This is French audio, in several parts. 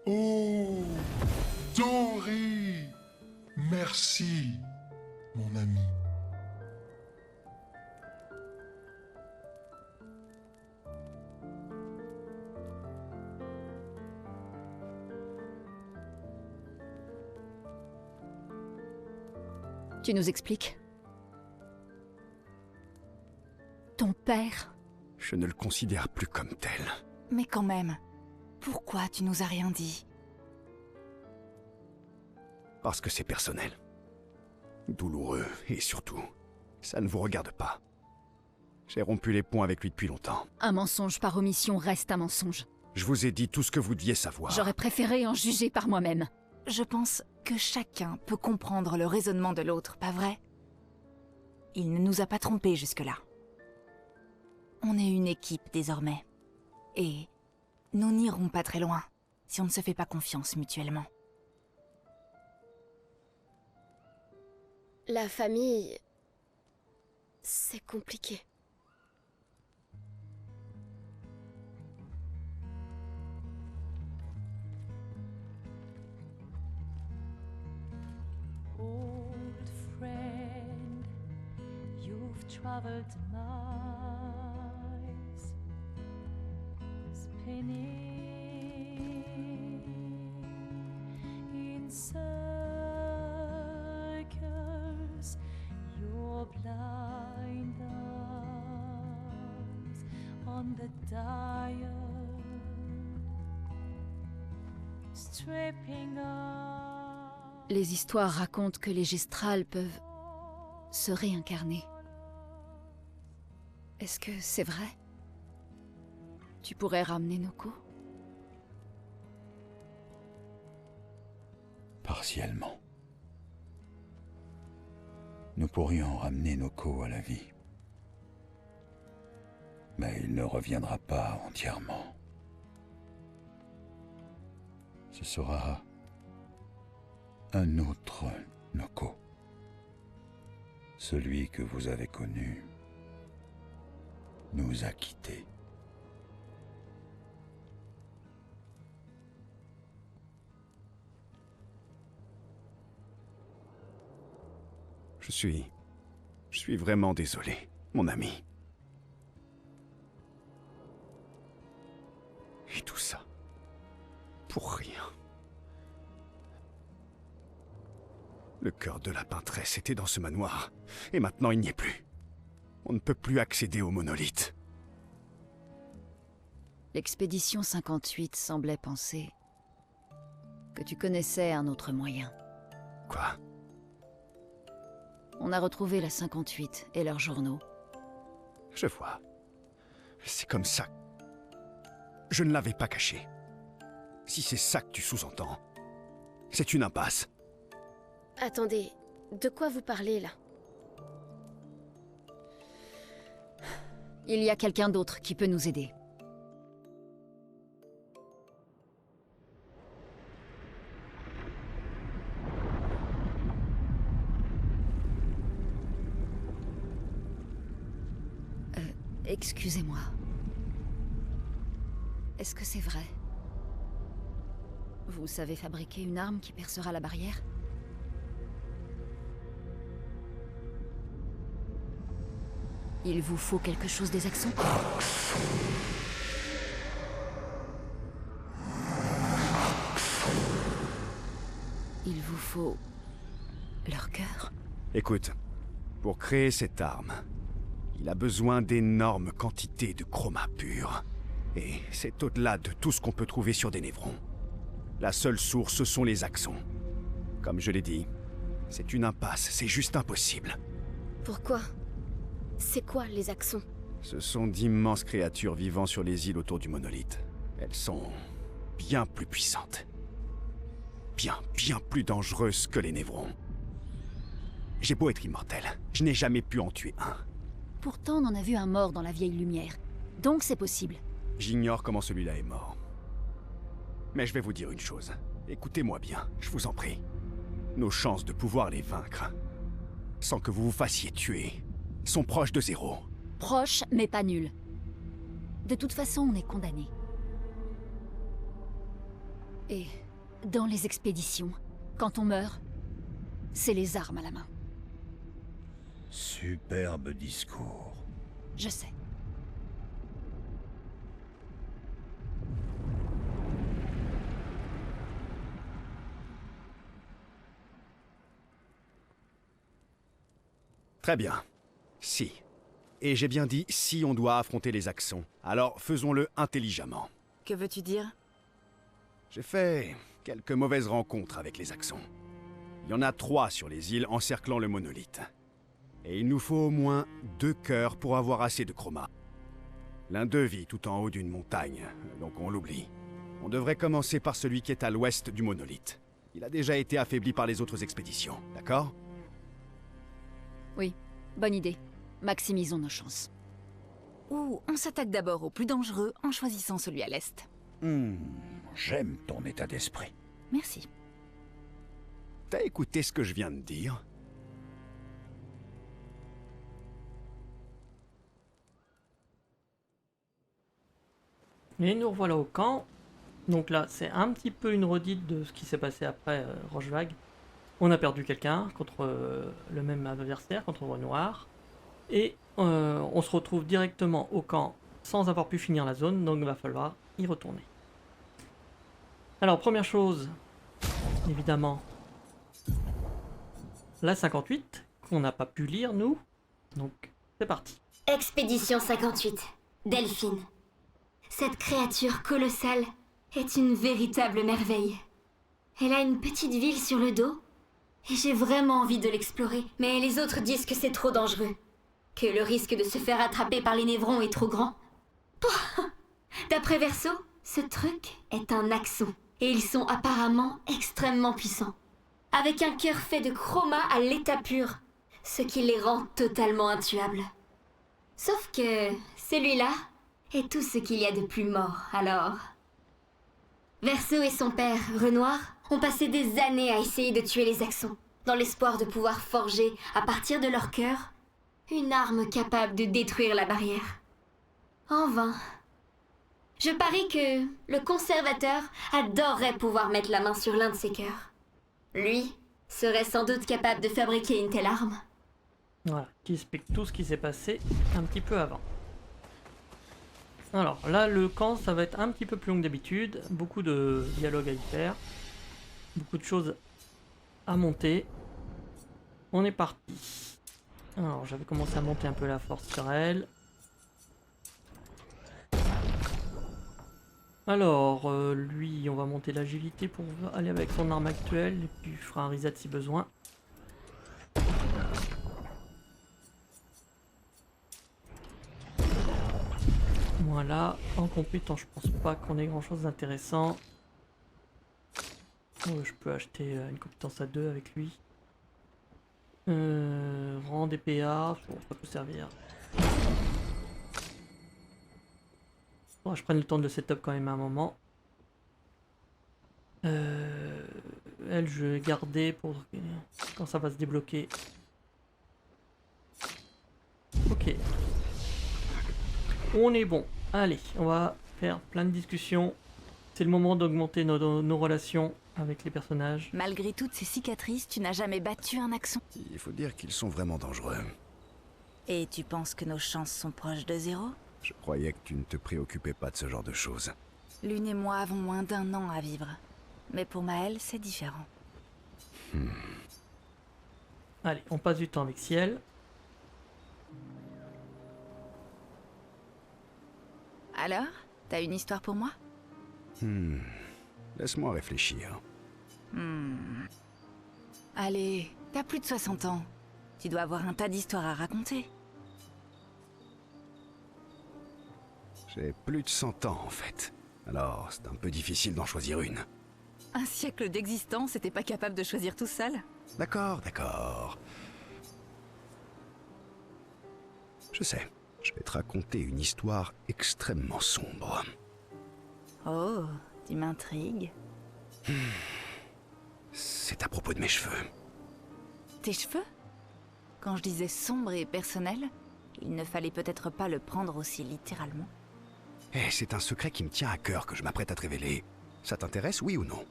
Oh, Dory! Merci, mon ami. Tu nous expliques? Ton père? Je ne le considère plus comme tel. Mais quand même, pourquoi tu nous as rien dit? Parce que c'est personnel. Douloureux, et surtout, ça ne vous regarde pas. J'ai rompu les ponts avec lui depuis longtemps. Un mensonge par omission reste un mensonge. Je vous ai dit tout ce que vous deviez savoir. J'aurais préféré en juger par moi-même. Je pense que chacun peut comprendre le raisonnement de l'autre, pas vrai? Il ne nous a pas trompés jusque-là. On est une équipe désormais. Et nous n'irons pas très loin si on ne se fait pas confiance mutuellement. La famille... c'est compliqué. Old friend, you've traveled miles, spinning in circles, your blind eyes on the dial, stripping off. Les histoires racontent que les gestrales peuvent se réincarner. Est-ce que c'est vrai? Tu pourrais ramener Noko? Partiellement. Nous pourrions ramener Noko à la vie. Mais il ne reviendra pas entièrement. Ce sera un autre Noko. Celui que vous avez connu nous a quittés. Je suis vraiment désolé, mon ami. Et tout ça, pour rien. Le cœur de la peintresse était dans ce manoir, et maintenant il n'y est plus. On ne peut plus accéder au monolithe. L'expédition 58 semblait penser que tu connaissais un autre moyen. Quoi? On a retrouvé la 58 et leurs journaux. Je vois. C'est comme ça. Je ne l'avais pas caché. Si c'est ça que tu sous-entends, c'est une impasse. Attendez, de quoi vous parlez là? Il y a quelqu'un d'autre qui peut nous aider. Excusez-moi. Est-ce que c'est vrai? Vous savez fabriquer une arme qui percera la barrière? Il vous faut quelque chose des accents? Il vous faut... leur cœur? Écoute, pour créer cette arme, il a besoin d'énormes quantités de chroma pur. Et c'est au-delà de tout ce qu'on peut trouver sur des névrons. La seule source, ce sont les axons. Comme je l'ai dit, c'est une impasse, c'est juste impossible. Pourquoi? C'est quoi les axons? Ce sont d'immenses créatures vivant sur les îles autour du monolithe. Elles sont bien plus puissantes. Bien plus dangereuses que les névrons. J'ai beau être immortel, je n'ai jamais pu en tuer un. Pourtant, on en a vu un mort dans la vieille lumière. Donc c'est possible. J'ignore comment celui-là est mort. Mais je vais vous dire une chose. Écoutez-moi bien, je vous en prie. Nos chances de pouvoir les vaincre, sans que vous vous fassiez tuer, sont proches de zéro. Proche, mais pas nul. De toute façon, on est condamné. Et dans les expéditions, quand on meurt, c'est les armes à la main. Superbe discours. Je sais. Très bien. Si. Et j'ai bien dit si on doit affronter les Axons. Alors faisons-le intelligemment. Que veux-tu dire? J'ai fait quelques mauvaises rencontres avec les Axons. Il y en a 3 sur les îles encerclant le monolithe. Et il nous faut au moins 2 cœurs pour avoir assez de chroma. L'un d'eux vit tout en haut d'une montagne, donc on l'oublie. On devrait commencer par celui qui est à l'ouest du monolithe. Il a déjà été affaibli par les autres expéditions, d'accord? Oui, bonne idée. Maximisons nos chances. Ou on s'attaque d'abord au plus dangereux en choisissant celui à l'est. J'aime ton état d'esprit. Merci. T'as écouté ce que je viens de dire? Et nous revoilà au camp. Donc là, c'est un petit peu une redite de ce qui s'est passé après Rochevague. On a perdu quelqu'un contre le même adversaire, contre Renoir. Et on se retrouve directement au camp sans avoir pu finir la zone, donc il va falloir y retourner. Alors, première chose, évidemment, la 58, qu'on n'a pas pu lire, nous. Donc, c'est parti. Expédition 58, Delphine. Cette créature colossale est une véritable merveille. Elle a une petite ville sur le dos, et j'ai vraiment envie de l'explorer, mais les autres disent que c'est trop dangereux. Que le risque de se faire attraper par les névrons est trop grand. D'après Verso, ce truc est un axon, et ils sont apparemment extrêmement puissants. Avec un cœur fait de chroma à l'état pur, ce qui les rend totalement intuables. Sauf que celui-là est tout ce qu'il y a de plus mort, alors... Verso et son père, Renoir, ont passé des années à essayer de tuer les Axons, dans l'espoir de pouvoir forger, à partir de leur cœur, une arme capable de détruire la barrière. En vain. Je parie que le conservateur adorerait pouvoir mettre la main sur l'un de ses cœurs. Lui serait sans doute capable de fabriquer une telle arme. Voilà, qui explique tout ce qui s'est passé un petit peu avant. Alors là, le camp, ça va être un petit peu plus long que d'habitude. Beaucoup de dialogues à y faire. Beaucoup de choses à monter. On est parti. Alors, j'avais commencé à monter un peu la force sur elle. Alors, lui, on va monter l'agilité pour aller avec son arme actuelle. Et puis, je ferai un reset si besoin. Voilà, en compétent, je pense pas qu'on ait grand chose d'intéressant. Je peux acheter une compétence à 2 avec lui. Rang DPA, bon, ça peut servir. Bon, je prenne le temps de le setup quand même à un moment. Elle, je vais garder pour quand ça va se débloquer. Ok. On est bon. Allez, on va faire plein de discussions. C'est le moment d'augmenter nos relations avec les personnages. Malgré toutes ces cicatrices, tu n'as jamais battu un Axon. Il faut dire qu'ils sont vraiment dangereux. Et tu penses que nos chances sont proches de 0? Je croyais que tu ne te préoccupais pas de ce genre de choses. Lune et moi avons moins d'1 an à vivre. Mais pour Maël, c'est différent. Allez, on passe du temps avec Ciel. Alors, t'as une histoire pour moi? Laisse-moi réfléchir. Allez, t'as plus de 60 ans. Tu dois avoir un tas d'histoires à raconter. J'ai plus de 100 ans en fait. Alors, c'est un peu difficile d'en choisir une. Un siècle d'existence et t'es pas capable de choisir tout seul? D'accord, d'accord. Je sais, je vais te raconter une histoire extrêmement sombre. Oh, tu m'intrigues. C'est à propos de mes cheveux. Tes cheveux? Quand je disais sombre et personnel, il ne fallait peut-être pas le prendre aussi littéralement. Eh, c'est un secret qui me tient à cœur que je m'apprête à te révéler. Ça t'intéresse, oui ou non?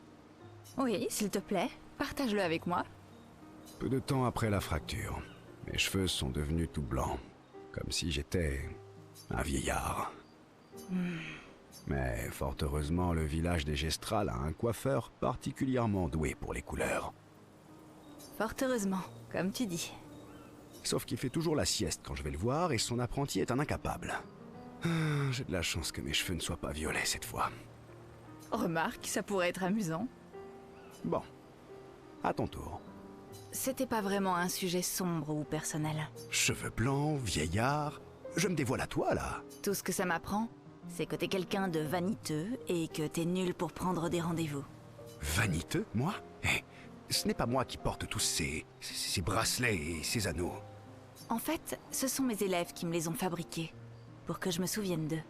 Oui, s'il te plaît, partage-le avec moi. Peu de temps après la fracture, mes cheveux sont devenus tout blancs, comme si j'étais un vieillard. Mais fort heureusement, le village des Gestrales a un coiffeur particulièrement doué pour les couleurs. Fort heureusement, comme tu dis. Sauf qu'il fait toujours la sieste quand je vais le voir et son apprenti est un incapable. J'ai de la chance que mes cheveux ne soient pas violets cette fois. Remarque, ça pourrait être amusant. Bon, à ton tour. C'était pas vraiment un sujet sombre ou personnel. Cheveux blancs, vieillard, je me dévoile à toi là. Tout ce que ça m'apprend, c'est que t'es quelqu'un de vaniteux et que t'es nul pour prendre des rendez-vous. Vaniteux, moi? Ce n'est pas moi qui porte tous ces bracelets et ces anneaux. En fait, ce sont mes élèves qui me les ont fabriqués, pour que je me souvienne d'eux.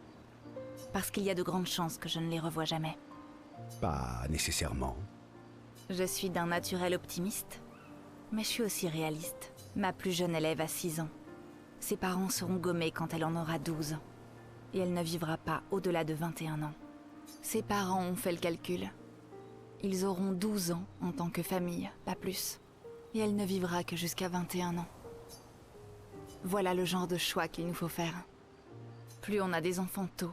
Parce qu'il y a de grandes chances que je ne les revoie jamais. Pas nécessairement. Je suis d'un naturel optimiste, mais je suis aussi réaliste. Ma plus jeune élève a 6 ans. Ses parents seront gommés quand elle en aura 12. Et elle ne vivra pas au-delà de 21 ans. Ses parents ont fait le calcul. Ils auront 12 ans en tant que famille, pas plus. Et elle ne vivra que jusqu'à 21 ans. Voilà le genre de choix qu'il nous faut faire. Plus on a des enfants tôt,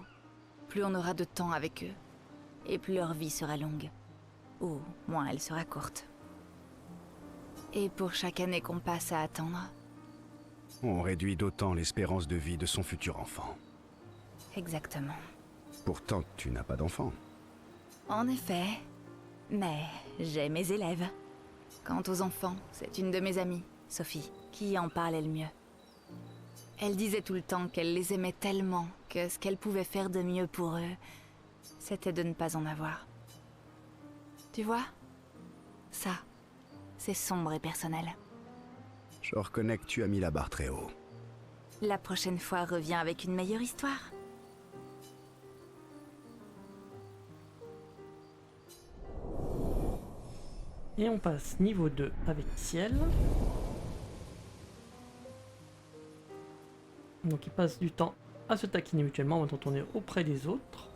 plus on aura de temps avec eux. Et plus leur vie sera longue. Ou moins elle sera courte. Et pour chaque année qu'on passe à attendre... On réduit d'autant l'espérance de vie de son futur enfant. Exactement. Pourtant, tu n'as pas d'enfant. En effet. Mais j'ai mes élèves. Quant aux enfants, c'est une de mes amies, Sophie, qui en parlait le mieux. Elle disait tout le temps qu'elle les aimait tellement que ce qu'elle pouvait faire de mieux pour eux, c'était de ne pas en avoir. Tu vois? Ça, c'est sombre et personnel. Je reconnais que tu as mis la barre très haut. La prochaine fois, reviens avec une meilleure histoire. Et on passe niveau 2 avec Ciel. Donc ils passent du temps à se taquiner mutuellement en étant tourner auprès des autres.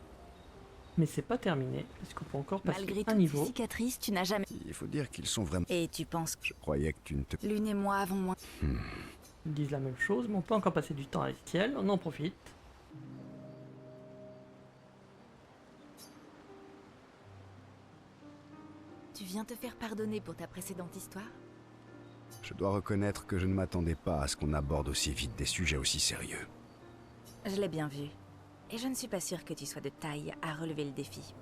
Mais c'est pas terminé, parce qu'on peut encore passer Malgré un toutes niveau. ces cicatrices, tu n'as jamais... Il faut dire qu'ils sont vraiment... Et tu penses que Je croyais que tu ne te... Lune et moi avons moins... Ils disent la même chose, mais on peut encore passer du temps avec Ciel, on en profite. Tu viens te faire pardonner pour ta précédente histoire? Je dois reconnaître que je ne m'attendais pas à ce qu'on aborde aussi vite des sujets aussi sérieux. Je l'ai bien vu. Et je ne suis pas sûre que tu sois de taille à relever le défi.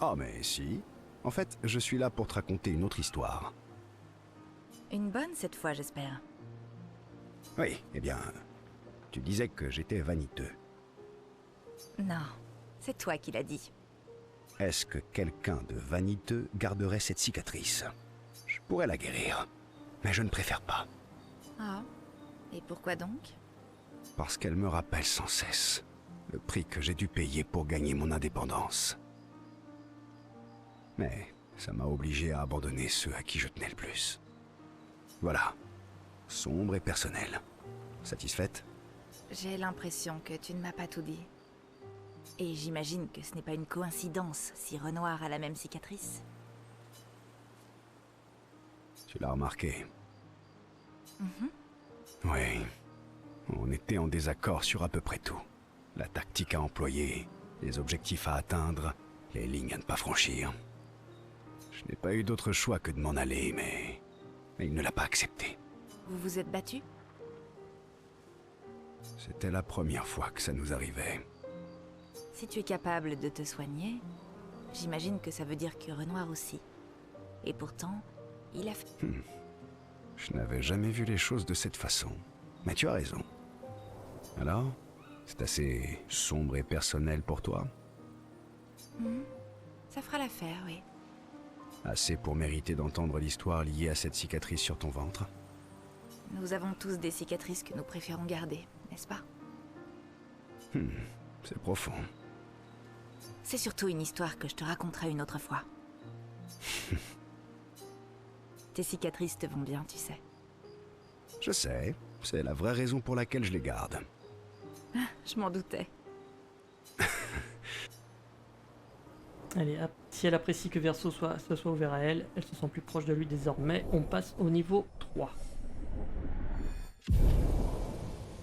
Oh mais si. En fait, je suis là pour te raconter une autre histoire. Une bonne cette fois, j'espère. Oui, eh bien... Tu disais que j'étais vaniteux. Non, c'est toi qui l'as dit. Est-ce que quelqu'un de vaniteux garderait cette cicatrice? Je pourrais la guérir, mais je ne préfère pas. Ah, et pourquoi donc? Parce qu'elle me rappelle sans cesse le prix que j'ai dû payer pour gagner mon indépendance. Mais ça m'a obligé à abandonner ceux à qui je tenais le plus. Voilà, sombre et personnel. Satisfaite? J'ai l'impression que tu ne m'as pas tout dit. Et j'imagine que ce n'est pas une coïncidence si Renoir a la même cicatrice. Tu l'as remarqué? Mhm. Oui. On était en désaccord sur à peu près tout. La tactique à employer, les objectifs à atteindre, les lignes à ne pas franchir. Je n'ai pas eu d'autre choix que de m'en aller, mais il ne l'a pas accepté. Vous vous êtes battu? C'était la première fois que ça nous arrivait. Si tu es capable de te soigner, j'imagine que ça veut dire que Renoir aussi. Et pourtant, il a fait... Je n'avais jamais vu les choses de cette façon. Mais tu as raison. Alors, c'est assez sombre et personnel pour toi? Ça fera l'affaire, oui. Assez pour mériter d'entendre l'histoire liée à cette cicatrice sur ton ventre? Nous avons tous des cicatrices que nous préférons garder, n'est-ce pas? C'est profond. C'est surtout une histoire que je te raconterai une autre fois. Tes cicatrices te vont bien, tu sais. Je sais, c'est la vraie raison pour laquelle je les garde. Je m'en doutais. Allez, hop. Si elle apprécie que Verso se soit ouvert à elle, elle se sent plus proche de lui désormais. On passe au niveau 3.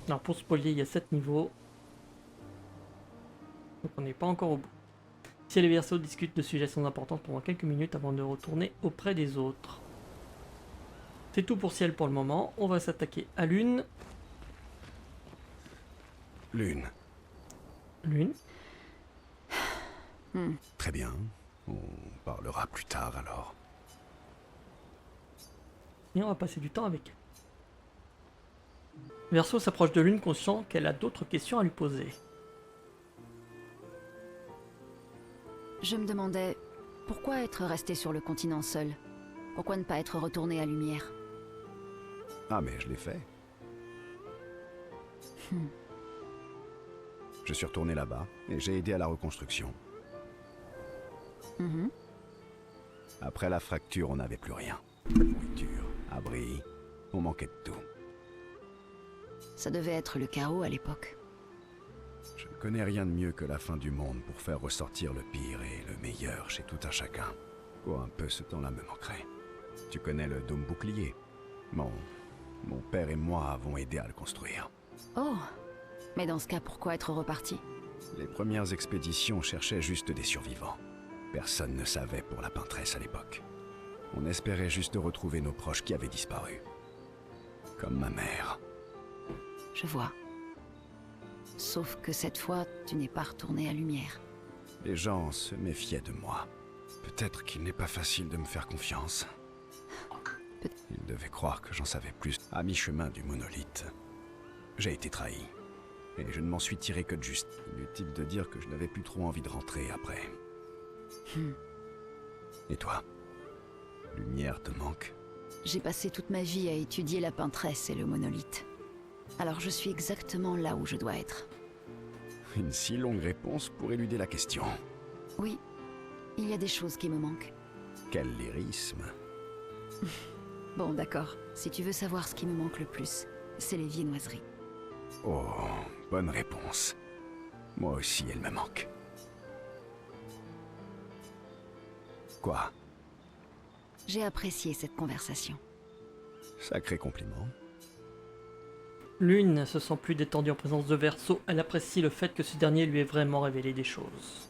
Alors pour spoiler, il y a 7 niveaux. Donc on n'est pas encore au bout. Ciel et Verseau discutent de sujets sans importance pendant quelques minutes avant de retourner auprès des autres. C'est tout pour Ciel pour le moment. On va s'attaquer à Lune. Lune. Lune. Très bien. On parlera plus tard alors. Et on va passer du temps avec elle. Verseau s'approche de Lune conscient qu'elle a d'autres questions à lui poser. Je me demandais, pourquoi être resté sur le continent seul? Pourquoi ne pas être retourné à Lumière? Ah mais je l'ai fait. Je suis retourné là-bas et j'ai aidé à la reconstruction. Mhm. Après la fracture, on n'avait plus rien. Nourriture, abri, on manquait de tout. Ça devait être le chaos à l'époque. Je ne connais rien de mieux que la fin du monde pour faire ressortir le pire et le meilleur chez tout un chacun. Pour un peu, ce temps-là me manquerait. Tu connais le dôme bouclier? Mon père et moi avons aidé à le construire. Oh! Mais dans ce cas, pourquoi être reparti? Les premières expéditions cherchaient juste des survivants. Personne ne savait pour la peintresse à l'époque. On espérait juste retrouver nos proches qui avaient disparu. Comme ma mère. Je vois. Sauf que cette fois, tu n'es pas retourné à Lumière. Les gens se méfiaient de moi. Peut-être qu'il n'est pas facile de me faire confiance. Ils devaient croire que j'en savais plus. À mi-chemin du monolithe, j'ai été trahi. Et je ne m'en suis tiré que de juste. Inutile de dire que je n'avais plus trop envie de rentrer après. Et toi? Lumière te manque? J'ai passé toute ma vie à étudier la peintresse et le monolithe. Alors je suis exactement là où je dois être. Une si longue réponse pour éluder la question. Oui, il y a des choses qui me manquent. Quel lyrisme. Bon, d'accord. Si tu veux savoir ce qui me manque le plus, c'est les viennoiseries. Oh, bonne réponse. Moi aussi, elle me manque. Quoi? J'ai apprécié cette conversation. Sacré compliment. Lune se sent plus détendue en présence de Verseau. Elle apprécie le fait que ce dernier lui ait vraiment révélé des choses.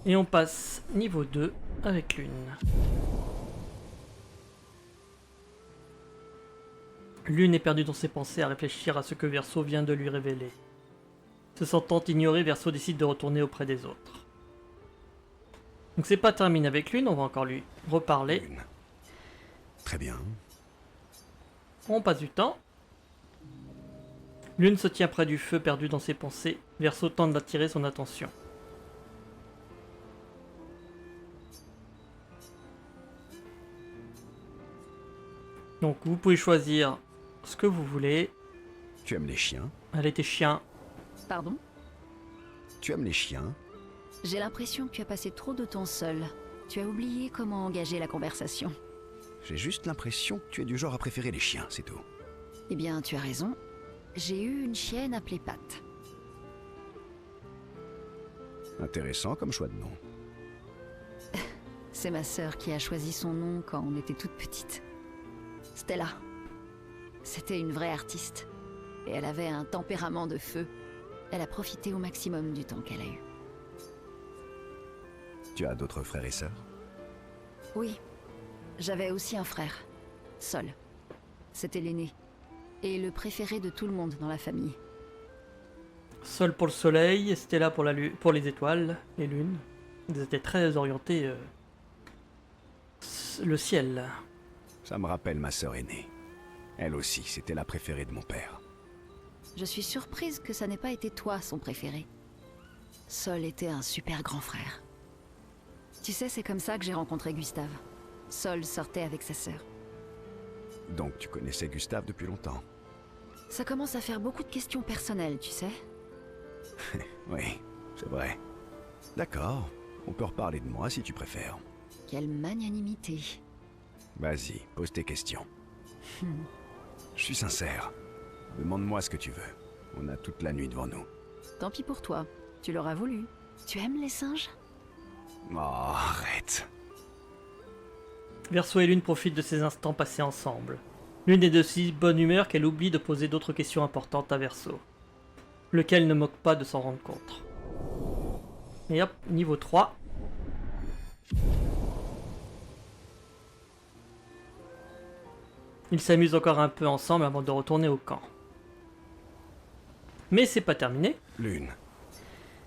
Et on passe niveau 2 avec Lune. Lune est perdue dans ses pensées à réfléchir à ce que Verseau vient de lui révéler. Se sentant ignoré, Verseau décide de retourner auprès des autres. Donc c'est pas terminé avec Lune, on va encore lui reparler. Lune. Très bien. On passe du temps. Lune se tient près du feu, perdue dans ses pensées. Verseau tente d'attirer son attention. Donc vous pouvez choisir ce que vous voulez. Tu aimes les chiens? Elle était chien. Pardon? Tu aimes les chiens? J'ai l'impression que tu as passé trop de temps seul. Tu as oublié comment engager la conversation. J'ai juste l'impression que tu es du genre à préférer les chiens, c'est tout. Eh bien, tu as raison. J'ai eu une chienne appelée Pat. Intéressant comme choix de nom. C'est ma sœur qui a choisi son nom quand on était toute petite. Stella. C'était une vraie artiste. Et elle avait un tempérament de feu. Elle a profité au maximum du temps qu'elle a eu. Tu as d'autres frères et sœurs? Oui. J'avais aussi un frère. Sol. C'était l'aîné. Et le préféré de tout le monde dans la famille. Sol pour le soleil, Stella pour, pour les étoiles, les lunes. Ils étaient très orientés le ciel. Ça me rappelle ma sœur aînée. Elle aussi, c'était la préférée de mon père. Je suis surprise que ça n'ait pas été toi, son préféré. Sol était un super grand frère. Tu sais, c'est comme ça que j'ai rencontré Gustave. Sol sortait avec sa sœur. Donc tu connaissais Gustave depuis longtemps? Ça commence à faire beaucoup de questions personnelles, tu sais. Oui, c'est vrai. D'accord, on peut reparler de moi si tu préfères. Quelle magnanimité. Vas-y, pose tes questions. Je suis sincère. Demande-moi ce que tu veux. On a toute la nuit devant nous. Tant pis pour toi, tu l'auras voulu. Tu aimes les singes? Oh, arrête. Verseau et Lune profitent de ces instants passés ensemble. Lune est de si bonne humeur qu'elle oublie de poser d'autres questions importantes à Verseau, lequel ne moque pas de s'en rendre compte. Et hop, niveau 3. Ils s'amusent encore un peu ensemble avant de retourner au camp. Mais c'est pas terminé, Lune.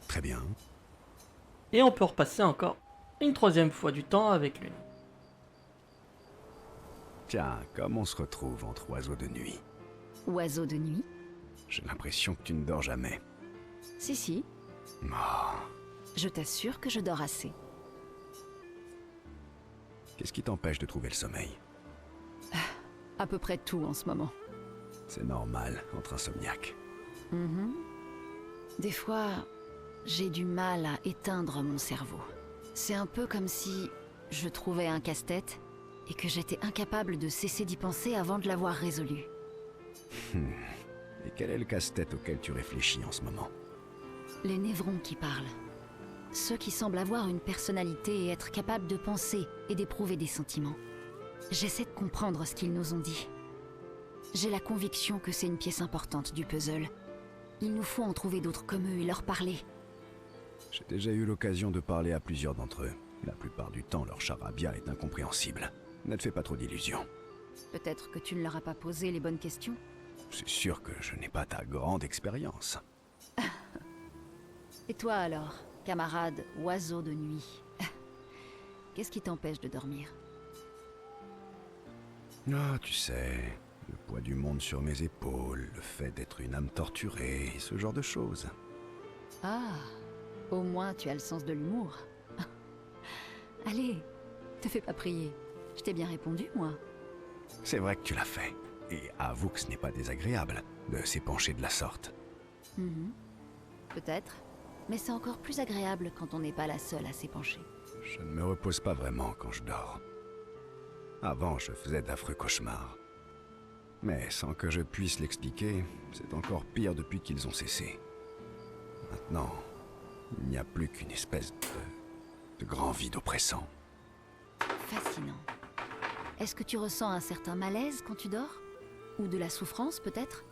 Très bien. et on peut repasser encore une troisième fois du temps avec Lune. Tiens, comme on se retrouve entre oiseaux de nuit. Oiseau de nuit? J'ai l'impression que tu ne dors jamais. Si, Oh, je t'assure que je dors assez. qu'est-ce qui t'empêche de trouver le sommeil? À peu près tout en ce moment. C'est normal entre insomniaques. Mhm. Des fois, j'ai du mal à éteindre mon cerveau. C'est un peu comme si je trouvais un casse-tête et que j'étais incapable de cesser d'y penser avant de l'avoir résolu. Et quel est le casse-tête auquel tu réfléchis en ce moment? Les névrons qui parlent. Ceux qui semblent avoir une personnalité et être capables de penser et d'éprouver des sentiments. J'essaie de comprendre ce qu'ils nous ont dit. J'ai la conviction que c'est une pièce importante du puzzle. Il nous faut en trouver d'autres comme eux et leur parler. J'ai déjà eu l'occasion de parler à plusieurs d'entre eux. La plupart du temps, leur charabia est incompréhensible. Ne te fais pas trop d'illusions. Peut-être que tu ne leur as pas posé les bonnes questions. C'est sûr que je n'ai pas ta grande expérience. Et toi alors, camarade oiseau de nuit? Qu'est-ce qui t'empêche de dormir? Ah, tu sais, le poids du monde sur mes épaules, le fait d'être une âme torturée, ce genre de choses. Ah, au moins tu as le sens de l'humour. Allez, te fais pas prier. Je t'ai bien répondu, moi. C'est vrai que tu l'as fait. Et avoue que ce n'est pas désagréable de s'épancher de la sorte. Mhm. Peut-être, mais c'est encore plus agréable quand on n'est pas la seule à s'épancher. Je ne me repose pas vraiment quand je dors. Avant, je faisais d'affreux cauchemars. Mais sans que je puisse l'expliquer, c'est encore pire depuis qu'ils ont cessé. Maintenant, il n'y a plus qu'une espèce de grand vide oppressant. Fascinant. Est-ce que tu ressens un certain malaise quand tu dors? Ou de la souffrance, peut-être?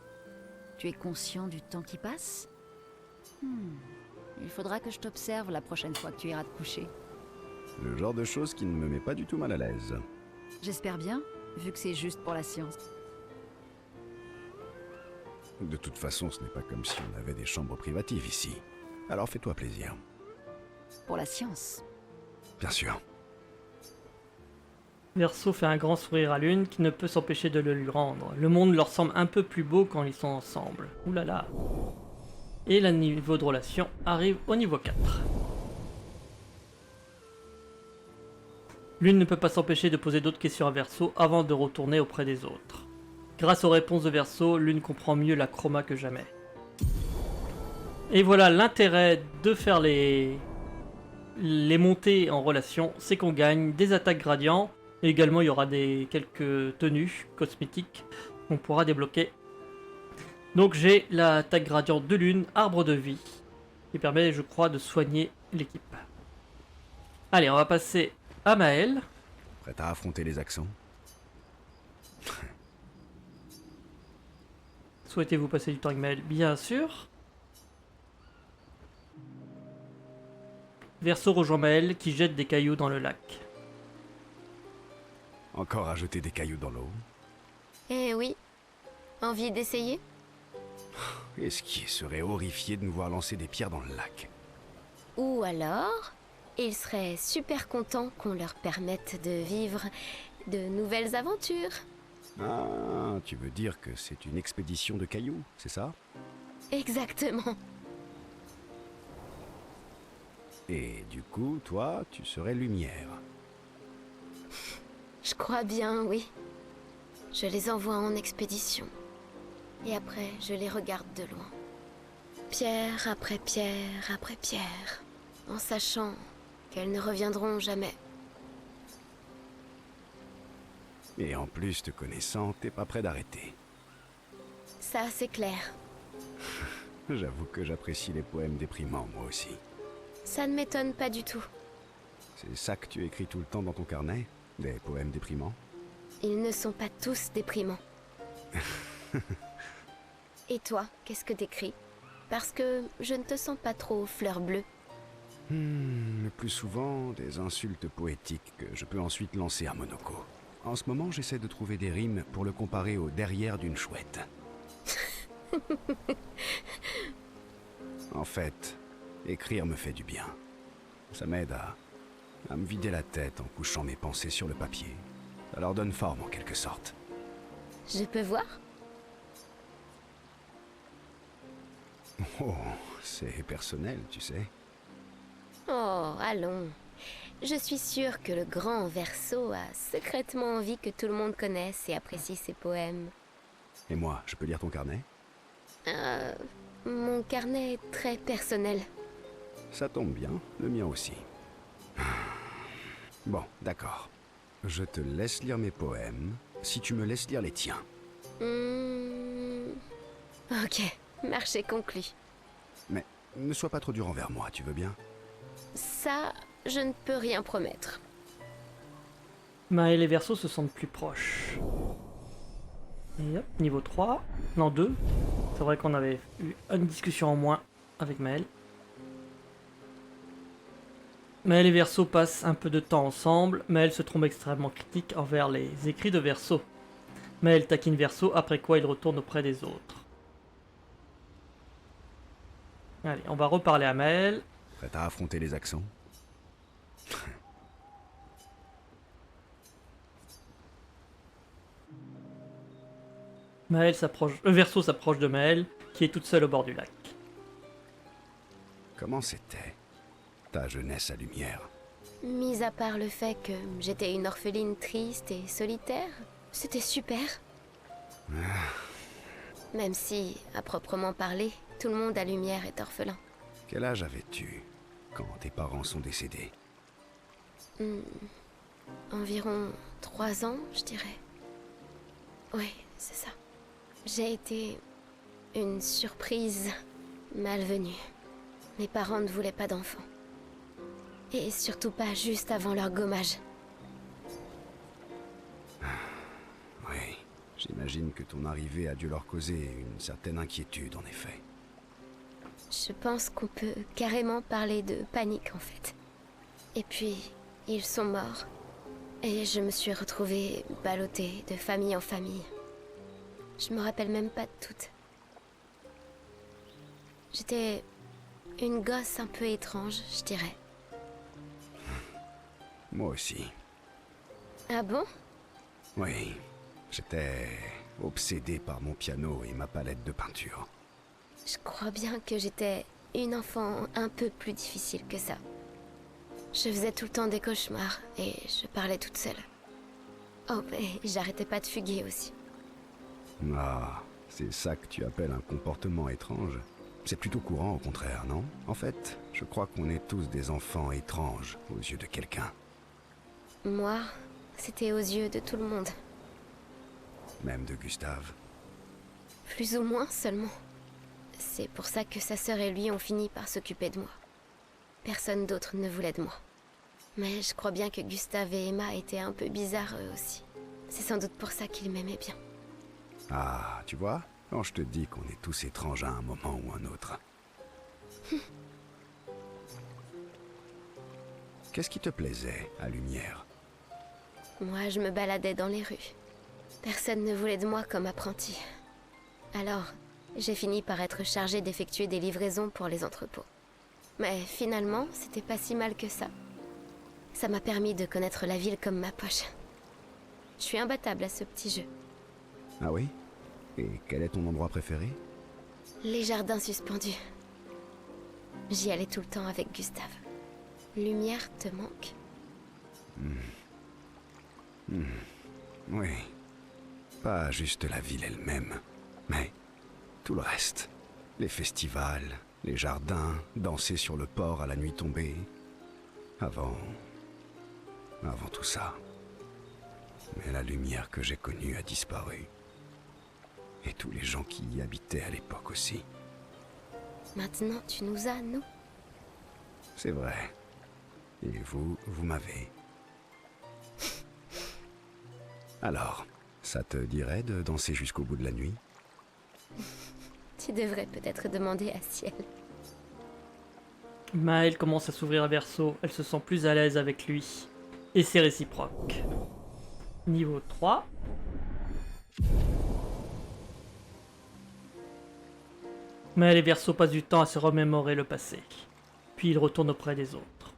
Tu es conscient du temps qui passe? Il faudra que je t'observe la prochaine fois que tu iras te coucher. Le genre de choses qui ne me met pas du tout mal à l'aise. J'espère bien, vu que c'est juste pour la science. De toute façon, ce n'est pas comme si on avait des chambres privatives ici. Alors fais-toi plaisir. Pour la science. Bien sûr. Verseau fait un grand sourire à Lune qui ne peut s'empêcher de le lui rendre. Le monde leur semble un peu plus beau quand ils sont ensemble. Ouh là là. Et le niveau de relation arrive au niveau 4. Lune ne peut pas s'empêcher de poser d'autres questions à Verseau avant de retourner auprès des autres. Grâce aux réponses de Verseau, Lune comprend mieux la chroma que jamais. Et voilà, l'intérêt de faire les montées en relation, c'est qu'on gagne des attaques gradients. Et également, il y aura quelques tenues cosmétiques qu'on pourra débloquer. Donc j'ai l'attaque gradient de Lune, arbre de vie, qui permet, je crois, de soigner l'équipe. Allez, on va passer à Maël. Prête à affronter les accents? Souhaitez-vous passer du temps avec Maël? Bien sûr. Verseau rejoint Maël qui jette des cailloux dans le lac. Encore à jeter des cailloux dans l'eau? Eh oui. Envie d'essayer? Esquier serait horrifié de nous voir lancer des pierres dans le lac. Ou alors, ils seraient super contents qu'on leur permette de vivre de nouvelles aventures. Ah, tu veux dire que c'est une expédition de cailloux, c'est ça? Exactement. Et du coup, toi, tu serais lumière. Je crois bien, oui. Je les envoie en expédition. Et après, je les regarde de loin. Pierre après pierre après pierre. En sachant qu'elles ne reviendront jamais. Et en plus, te connaissant, t'es pas prêt d'arrêter. Ça, c'est clair. J'avoue que j'apprécie les poèmes déprimants, moi aussi. Ça ne m'étonne pas du tout. C'est ça que tu écris tout le temps dans ton carnet? Des poèmes déprimants? Ils ne sont pas tous déprimants. Et toi, qu'est-ce que t'écris? Parce que je ne te sens pas trop fleur bleue. Le plus souvent, des insultes poétiques que je peux ensuite lancer à Monoko. En ce moment, j'essaie de trouver des rimes pour le comparer au derrière d'une chouette. En fait, écrire me fait du bien. Ça m'aide à me vider la tête en couchant mes pensées sur le papier. Ça leur donne forme en quelque sorte. Je peux voir? Oh, c'est personnel, tu sais. Oh, allons. Je suis sûre que le grand Verseau a secrètement envie que tout le monde connaisse et apprécie ses poèmes. Et moi, je peux lire ton carnet? Mon carnet est très personnel. Ça tombe bien, le mien aussi. Bon, d'accord. Je te laisse lire mes poèmes, si tu me laisses lire les tiens. Ok, marché conclu. Mais ne sois pas trop dur envers moi, tu veux bien? Ça, je ne peux rien promettre. Maël et Verseau se sentent plus proches. Et hop, niveau 3. Non, 2. C'est vrai qu'on avait eu une discussion en moins avec Maël. Maël et Verseau passent un peu de temps ensemble. Maël se trompe extrêmement critique envers les écrits de Verseau. Maël taquine Verseau, après quoi il retourne auprès des autres. Allez, on va reparler à Maël. Prête à affronter les accents? Verseau s'approche de Maël, qui est toute seule au bord du lac. Comment c'était, ta jeunesse à Lumière? Mis à part le fait que j'étais une orpheline triste et solitaire, c'était super. Même si, à proprement parler, tout le monde à Lumière est orphelin. Quel âge avais-tu quand tes parents sont décédés? Environ 3 ans, je dirais. Oui, c'est ça. J'ai été une surprise malvenue. Mes parents ne voulaient pas d'enfants. Et surtout pas juste avant leur gommage. Oui, j'imagine que ton arrivée a dû leur causer une certaine inquiétude, en effet. Je pense qu'on peut carrément parler de panique, en fait. Et puis, ils sont morts. Et je me suis retrouvée ballottée de famille en famille. Je me rappelle même pas de toutes. J'étais une gosse un peu étrange, je dirais. Moi aussi. Ah bon? Oui, j'étais obsédé par mon piano et ma palette de peinture. Je crois bien que j'étais une enfant un peu plus difficile que ça. Je faisais tout le temps des cauchemars et je parlais toute seule. Oh, et j'arrêtais pas de fuguer aussi. Ah, c'est ça que tu appelles un comportement étrange? C'est plutôt courant au contraire, non? En fait, je crois qu'on est tous des enfants étranges aux yeux de quelqu'un. Moi, c'était aux yeux de tout le monde. Même de Gustave. Plus ou moins seulement. C'est pour ça que sa sœur et lui ont fini par s'occuper de moi. Personne d'autre ne voulait de moi. Mais je crois bien que Gustave et Emma étaient un peu bizarres eux aussi. C'est sans doute pour ça qu'ils m'aimaient bien. Ah, tu vois? Quand je te dis qu'on est tous étranges à un moment ou un autre. Qu'est-ce qui te plaisait à Lumière? Moi, je me baladais dans les rues. Personne ne voulait de moi comme apprenti. Alors, j'ai fini par être chargée d'effectuer des livraisons pour les entrepôts. Mais finalement, c'était pas si mal que ça. Ça m'a permis de connaître la ville comme ma poche. Je suis imbattable à ce petit jeu. Ah oui? Et quel est ton endroit préféré? Les jardins suspendus. J'y allais tout le temps avec Gustave. Lumière te manque? Oui. Pas juste la ville elle-même, mais tout le reste. Les festivals, les jardins, danser sur le port à la nuit tombée. Avant tout ça. Mais la lumière que j'ai connue a disparu. Et tous les gens qui y habitaient à l'époque aussi. Maintenant, tu nous as, nous? C'est vrai. Et vous m'avez. Alors, ça te dirait de danser jusqu'au bout de la nuit? Tu devrais peut-être demander à Ciel. Maëlle commence à s'ouvrir à Verso, elle se sent plus à l'aise avec lui. Et c'est réciproque. Niveau 3. Maëlle et Verso passent du temps à se remémorer le passé. Puis ils retournent auprès des autres.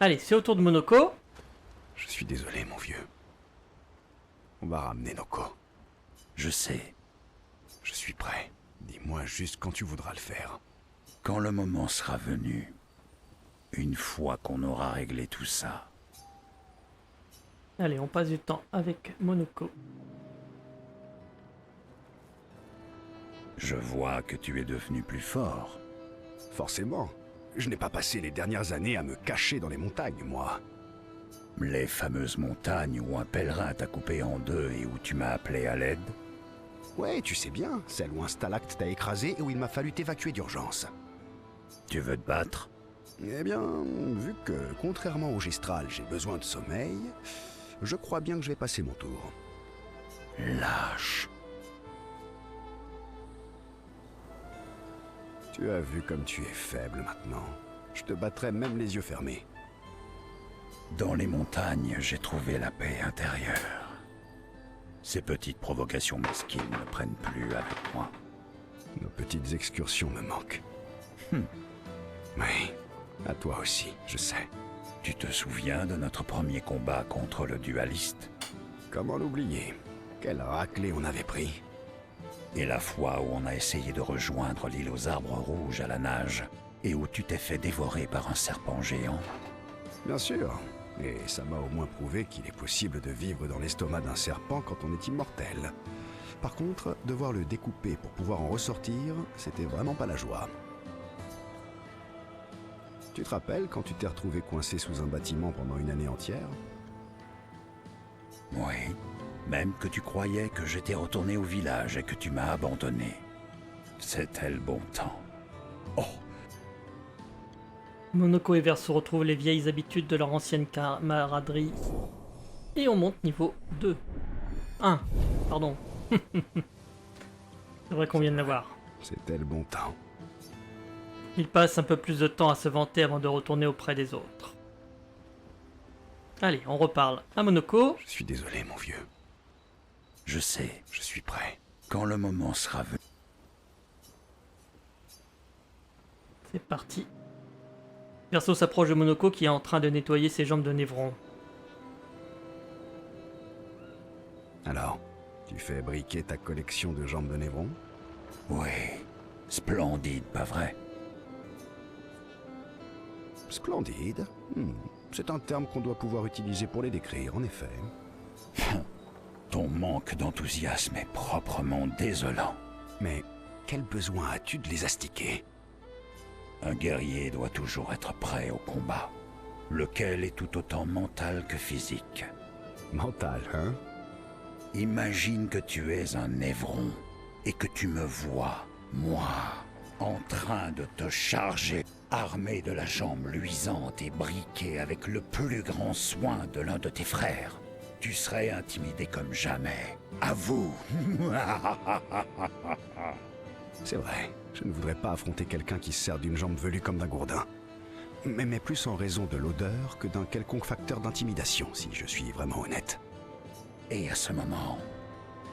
Allez, c'est au tour de Monoko. Je suis désolé, mon vieux. On va ramener Noko. Je sais, Je suis prêt. Dis-moi juste quand tu voudras le faire. quand le moment sera venu, une fois qu'on aura réglé tout ça, Allez, on passe du temps avec Monoko. je vois que tu es devenu plus fort. Forcément. Je n'ai pas passé les dernières années à me cacher dans les montagnes, moi. Les fameuses montagnes où un pèlerin t'a coupé en deux et où tu m'as appelé à l'aide. Ouais, tu sais bien, celle où un stalacte t'a écrasé et où il m'a fallu t'évacuer d'urgence. Tu veux te battre? Eh bien, vu que, contrairement au Gestral, j'ai besoin de sommeil, je crois bien que je vais passer mon tour. Lâche. Tu as vu comme tu es faible maintenant. Je te battrai même les yeux fermés. Dans les montagnes, j'ai trouvé la paix intérieure. Ces petites provocations mesquines ne prennent plus avec moi. Nos petites excursions me manquent. Oui, à toi aussi, je sais. Tu te souviens de notre premier combat contre le dualiste? Comment l'oublier? Quelle raclée on avait pris. Et la fois où on a essayé de rejoindre l'île aux arbres rouges à la nage, et où tu t'es fait dévorer par un serpent géant? Bien sûr. Et ça m'a au moins prouvé qu'il est possible de vivre dans l'estomac d'un serpent quand on est immortel. Par contre, devoir le découper pour pouvoir en ressortir, c'était vraiment pas la joie. Tu te rappelles quand tu t'es retrouvé coincé sous un bâtiment pendant une année entière? Oui. Même que tu croyais que j'étais retourné au village et que tu m'as abandonné. C'était le bon temps. Oh, Monoko et Verso retrouvent les vieilles habitudes de leur ancienne camaraderie. Et on monte niveau 2. 1, pardon. C'est vrai qu'on vient de l'avoir. C'était le bon temps. Ils passent un peu plus de temps à se vanter avant de retourner auprès des autres. Allez, on reparle à Monoko. Je suis désolé, mon vieux. je sais, Je suis prêt. quand le moment sera venu. C'est parti. Verso s'approche de Monoko qui est en train de nettoyer ses jambes de névron. Alors, tu fais briquer ta collection de jambes de névron? Oui, splendide, pas vrai? Splendide. C'est un terme qu'on doit pouvoir utiliser pour les décrire, en effet. Ton manque d'enthousiasme est proprement désolant. Mais quel besoin as-tu de les astiquer? Un guerrier doit toujours être prêt au combat, lequel est tout autant mental que physique. Mental, hein? Imagine que tu es un névron et que tu me vois, moi, en train de te charger, armé de la jambe luisante et briqué avec le plus grand soin de l'un de tes frères. Tu serais intimidé comme jamais. À vous. C'est vrai, je ne voudrais pas affronter quelqu'un qui se sert d'une jambe velue comme d'un gourdin. Mais plus en raison de l'odeur que d'un quelconque facteur d'intimidation, si je suis vraiment honnête. Et à ce moment,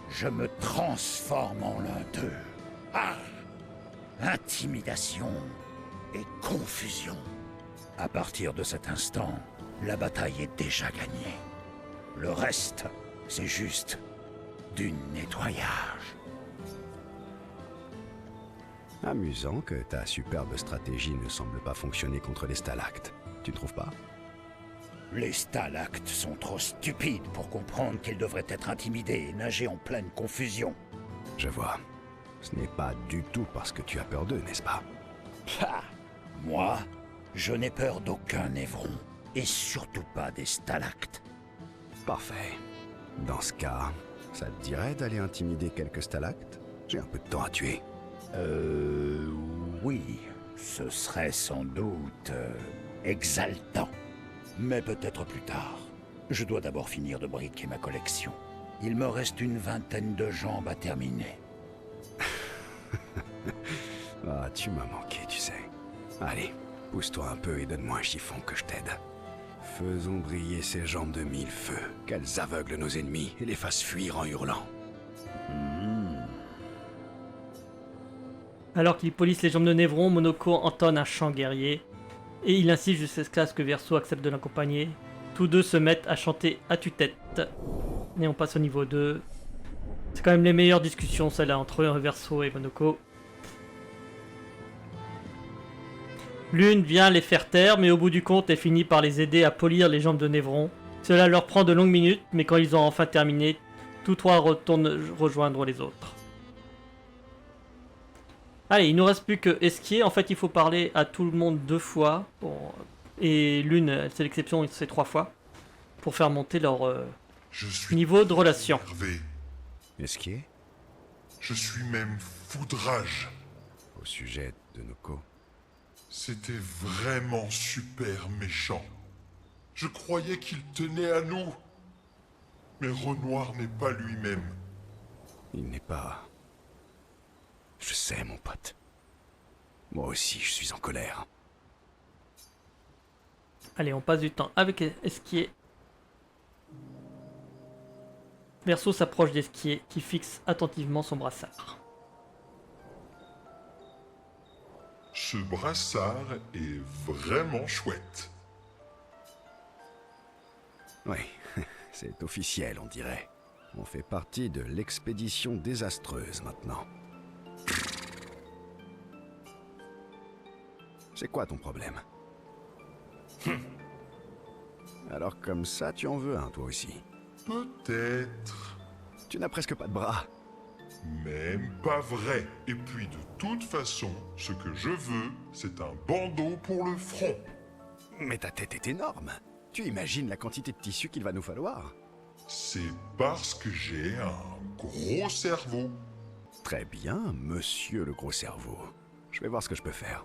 je me transforme en l'un d'eux. Ah! Intimidation et confusion. À partir de cet instant, la bataille est déjà gagnée. Le reste, c'est juste du nettoyage. Amusant que ta superbe stratégie ne semble pas fonctionner contre les stalactes. Tu ne trouves pas? Les stalactes sont trop stupides pour comprendre qu'ils devraient être intimidés et nager en pleine confusion. Je vois. Ce n'est pas du tout parce que tu as peur d'eux, n'est-ce pas? Ha! Moi, je n'ai peur d'aucun névron, et surtout pas des stalactes. Parfait. Dans ce cas, ça te dirait d'aller intimider quelques stalactes? J'ai un peu de temps à tuer. Oui, ce serait sans doute exaltant. Mais peut-être plus tard. Je dois d'abord finir de briquer ma collection. Il me reste une vingtaine de jambes à terminer. Ah, tu m'as manqué, tu sais. Allez, pousse-toi un peu et donne-moi un chiffon que je t'aide. Faisons briller ces jambes de mille feux, qu'elles aveuglent nos ennemis et les fassent fuir en hurlant. Alors qu'il polisse les jambes de Névron, Monoko entonne un chant guerrier, et il insiste jusqu'à ce que Verso accepte de l'accompagner. Tous deux se mettent à chanter à tue-tête. Et on passe au niveau 2. C'est quand même les meilleures discussions, celle-là, entre Verso et Monoko. L'une vient les faire taire, mais au bout du compte, elle finit par les aider à polir les jambes de Névron. Cela leur prend de longues minutes, mais quand ils ont enfin terminé, tous trois retournent rejoindre les autres. Allez, il nous reste plus que Esquier. En fait, il faut parler à tout le monde 2 fois. Bon, et l'une, c'est l'exception, c'est 3 fois. Pour faire monter leur Je suis niveau de relation. énervé. Esquier, Je suis même foudrage. au sujet de Noko. C'était vraiment super méchant. Je croyais qu'il tenait à nous. Mais Renoir n'est pas lui-même. Il n'est pas... Je sais, mon pote. Moi aussi, je suis en colère. Allez, on passe du temps avec Esquier. Verso s'approche d'Esquier, qui fixe attentivement son brassard. Ce brassard est vraiment chouette. Oui, c'est officiel, on dirait. On fait partie de l'expédition désastreuse maintenant. C'est quoi ton problème? Alors comme ça, tu en veux un, toi aussi? Peut-être. Tu n'as presque pas de bras. Même pas vrai. Et puis de toute façon, ce que je veux, c'est un bandeau pour le front. Mais ta tête est énorme. Tu imagines la quantité de tissu qu'il va nous falloir? C'est parce que j'ai un gros cerveau. Très bien, monsieur le gros cerveau. Je vais voir ce que je peux faire.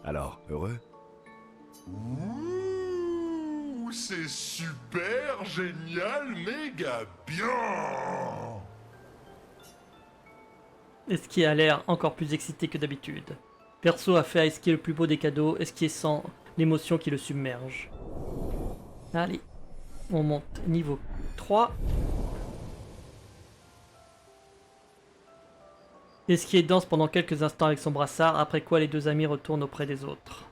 Alors, heureux? Ouh, c'est super, génial, méga bien. Esquier a l'air encore plus excité que d'habitude. Verso a fait à Esquier le plus beau des cadeaux. Esquier sent l'émotion qui le submerge. Allez, on monte niveau 3. Esquier danse pendant quelques instants avec son brassard, après quoi les deux amis retournent auprès des autres.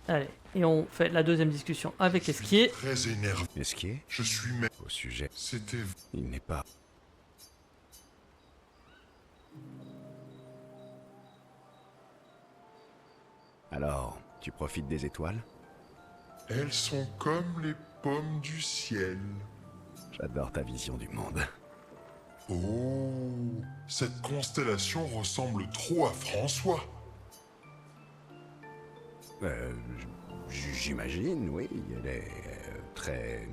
Allez, et on fait la deuxième discussion avec Je suis Esquier. très énervé. Esquier? Je suis même... Au sujet, C'était... il n'est pas... Alors, tu profites des étoiles? Elles sont comme les pommes du ciel. J'adore ta vision du monde. Oh, cette constellation ressemble trop à François. J'imagine, oui. Elle est très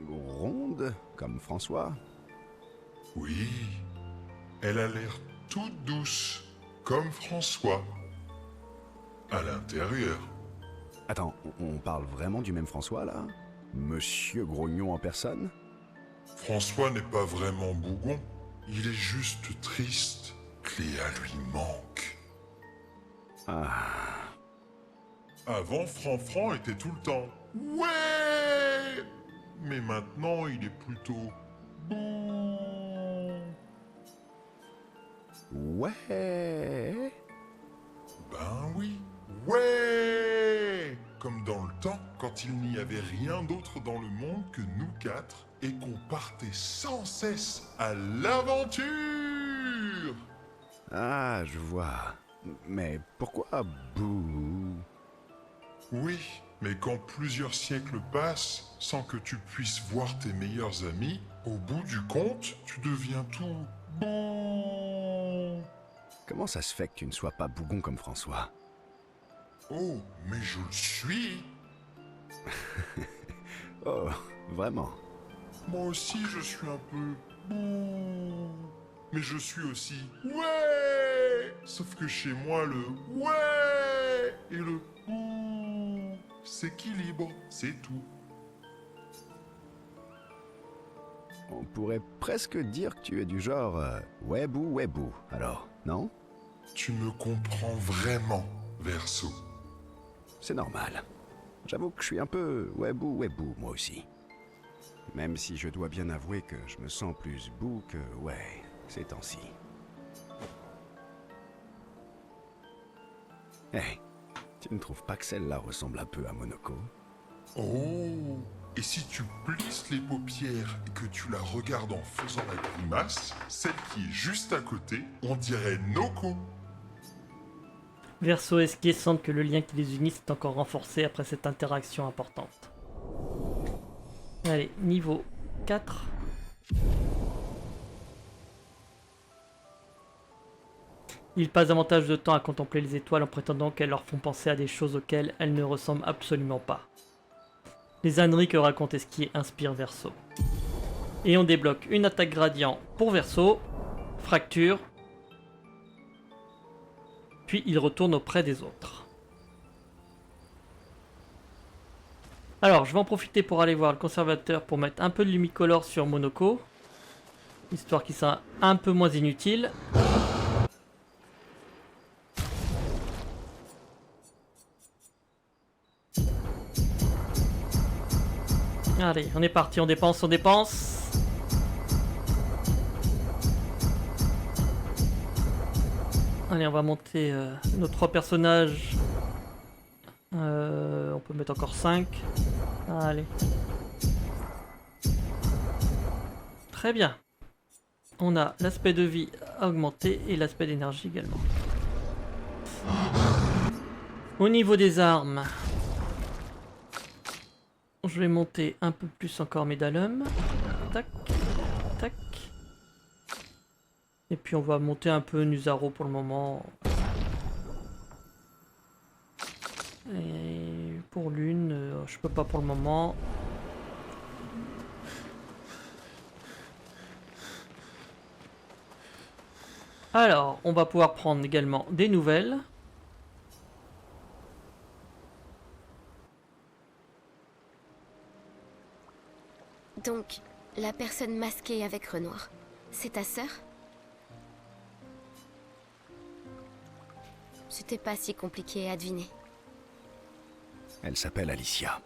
ronde, comme François. Oui, elle a l'air toute douce, comme François. À l'intérieur. Attends, on parle vraiment du même François, là? Monsieur Grognon en personne? François n'est pas vraiment bougon. Il est juste triste. Cléa lui manque. Ah... Avant, Franfran était tout le temps. Ouais! Mais maintenant, il est plutôt. Bouh. Ouais... Ben oui. Ouais! Comme dans le temps, quand il n'y avait rien d'autre dans le monde que nous quatre et qu'on partait sans cesse à l'aventure! Ah, je vois. Mais pourquoi bouh? Oui, mais quand plusieurs siècles passent sans que tu puisses voir tes meilleurs amis, au bout du compte, tu deviens tout bon. Comment ça se fait que tu ne sois pas bougon comme François? Oh, mais je le suis. Oh, vraiment? Moi aussi, je suis un peu bouh. Mais je suis aussi ouais. Sauf que chez moi, le ouais et le bouh s'équilibrent, c'est tout. On pourrait presque dire que tu es du genre webou, alors, non? Tu me comprends vraiment, Verseau. C'est normal. J'avoue que je suis un peu webou, moi aussi. Même si je dois bien avouer que je me sens plus bou que ouais, ces temps-ci. Hey, tu ne trouves pas que celle-là ressemble un peu à Monoko? Oh, et si tu plisses les paupières et que tu la regardes en faisant la grimace, celle qui est juste à côté, on dirait Noko. Verseau et Ski sentent que le lien qui les unit s'est encore renforcé après cette interaction importante. Allez, niveau 4. Ils passent davantage de temps à contempler les étoiles en prétendant qu'elles leur font penser à des choses auxquelles elles ne ressemblent absolument pas. Les âneries que raconte Eski inspirent Verseau. Et on débloque une attaque gradient pour Verseau, fracture, puis il retourne auprès des autres. Alors, je vais en profiter pour aller voir le conservateur pour mettre un peu de lumicolore sur Monoko, histoire qu'il soit un peu moins inutile. Allez, on est parti, on dépense. Allez, on va monter nos 3 personnages. On peut mettre encore 5. Allez. Très bien. On a l'aspect de vie à augmenter et l'aspect d'énergie également. Au niveau des armes, je vais monter un peu plus encore mes dalums. Tac, tac. Et puis on va monter un peu Nuzaro pour le moment. Et pour l'une, je peux pas pour le moment. Alors, on va pouvoir prendre également des nouvelles. Donc, la personne masquée avec Renoir, c'est ta sœur? C'était pas si compliqué à deviner. Elle s'appelle Alicia.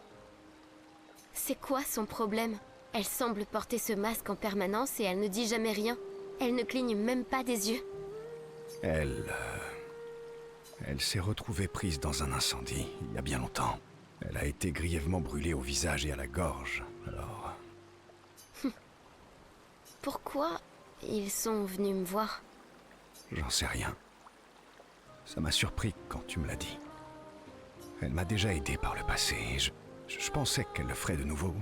C'est quoi son problème? Elle semble porter ce masque en permanence et elle ne dit jamais rien. Elle ne cligne même pas des yeux. Elle s'est retrouvée prise dans un incendie, il y a bien longtemps. Elle a été grièvement brûlée au visage et à la gorge, alors... Pourquoi ils sont venus me voir? J'en sais rien. Ça m'a surpris quand tu me l'as dit. Elle m'a déjà aidé par le passé, et je pensais qu'elle le ferait de nouveau.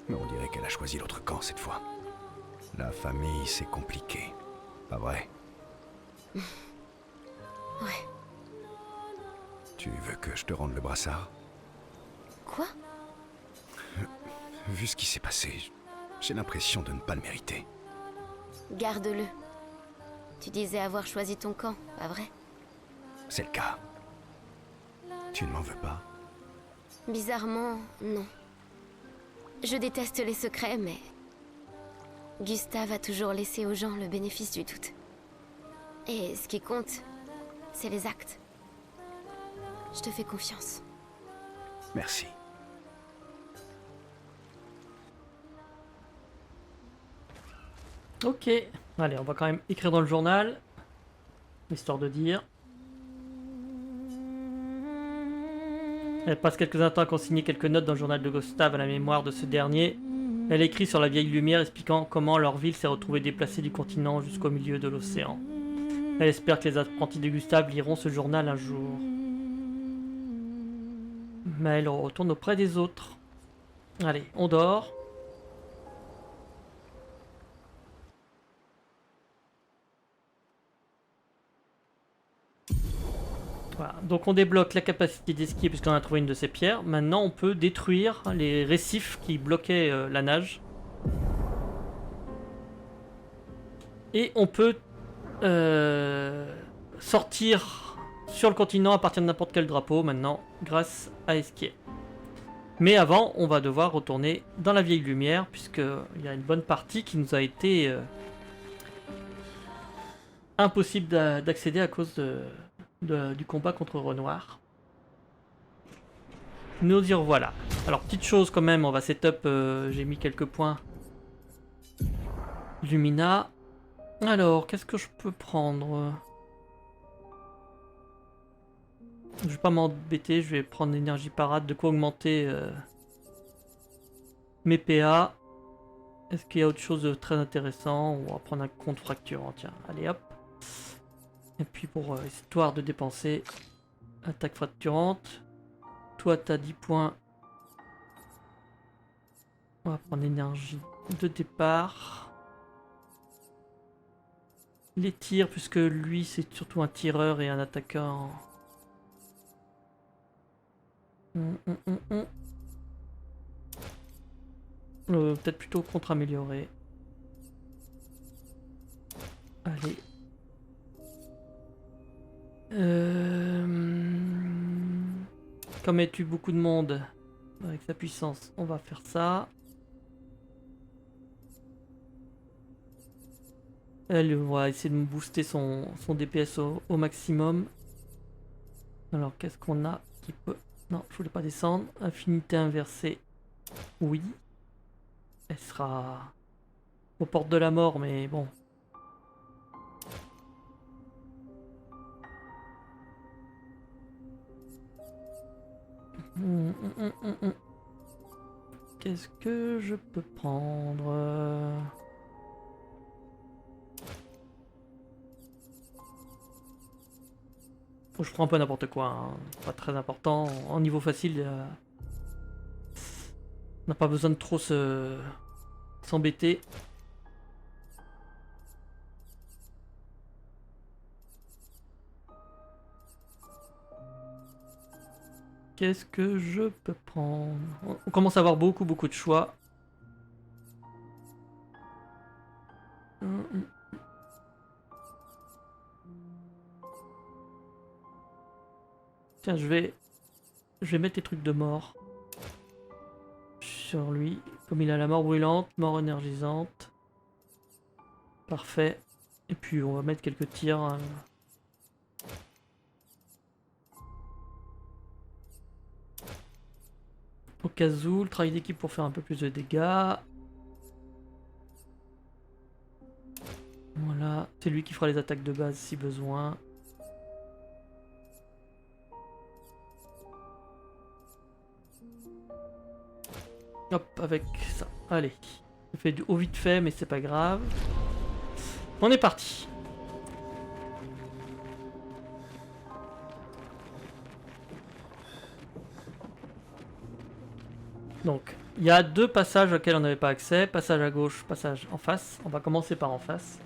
Mais on dirait qu'elle a choisi l'autre camp cette fois. La famille, c'est compliqué. Pas vrai? Ouais. Tu veux que je te rende le brassard? Quoi? Vu ce qui s'est passé, j'ai l'impression de ne pas le mériter. Garde-le. Tu disais avoir choisi ton camp, pas vrai? C'est le cas. Tu ne m'en veux pas? Bizarrement, non. Je déteste les secrets, mais... Gustave a toujours laissé aux gens le bénéfice du doute. Et ce qui compte, c'est les actes. Je te fais confiance. Merci. Ok. Allez, on va quand même écrire dans le journal. Histoire de dire. Elle passe quelques instants à consigner quelques notes dans le journal de Gustave à la mémoire de ce dernier. Elle écrit sur la vieille lumière expliquant comment leur ville s'est retrouvée déplacée du continent jusqu'au milieu de l'océan. Elle espère que les apprentis de Gustave liront ce journal un jour. Mais elle retourne auprès des autres. Allez, on dort. Voilà, donc on débloque la capacité d'esquier puisqu'on a trouvé une de ces pierres. Maintenant on peut détruire les récifs qui bloquaient la nage. Et on peut sortir sur le continent à partir de n'importe quel drapeau maintenant, grâce à Esquier. Mais avant, on va devoir retourner dans la vieille lumière, puisqu'il y a une bonne partie qui nous a été impossible d'accéder à cause du combat contre Renoir. Nous y revoilà. Alors, petite chose quand même, on va setup, j'ai mis quelques points. Lumina. Alors, qu'est-ce que je peux prendre? Je vais pas m'embêter, je vais prendre l'énergie parade, de quoi augmenter mes PA. Est-ce qu'il y a autre chose de très intéressant? On va prendre un compte fracturant, tiens, allez hop. Et puis pour histoire de dépenser, attaque fracturante. Toi t'as 10 points. On va prendre l'énergie de départ. Les tirs, puisque lui c'est surtout un tireur et un attaquant. Peut-être plutôt contre-amélioré. Allez. Comme elle tue beaucoup de monde avec sa puissance, on va faire ça. Elle va essayer de me booster son DPS au maximum. Alors qu'est-ce qu'on a qui peut... Non, je voulais pas descendre. Affinité inversée. Oui. Elle sera aux portes de la mort, mais bon. Qu'est-ce que je peux prendre? Je prends un peu n'importe quoi, hein. Pas très important. En niveau facile, on n'a pas besoin de trop s'embêter. Qu'est-ce que je peux prendre? On commence à avoir beaucoup de choix. Tiens, je vais mettre les trucs de mort sur lui. Comme il a la mort brûlante, mort énergisante. Parfait. Et puis on va mettre quelques tirs. Au cas où, le travail d'équipe pour faire un peu plus de dégâts. Voilà, c'est lui qui fera les attaques de base si besoin. Hop, avec ça. Allez. Je fais du haut vite fait, mais c'est pas grave. On est parti. Donc, il y a deux passages auxquels on n'avait pas accès. Passage à gauche, passage en face. On va commencer par en face.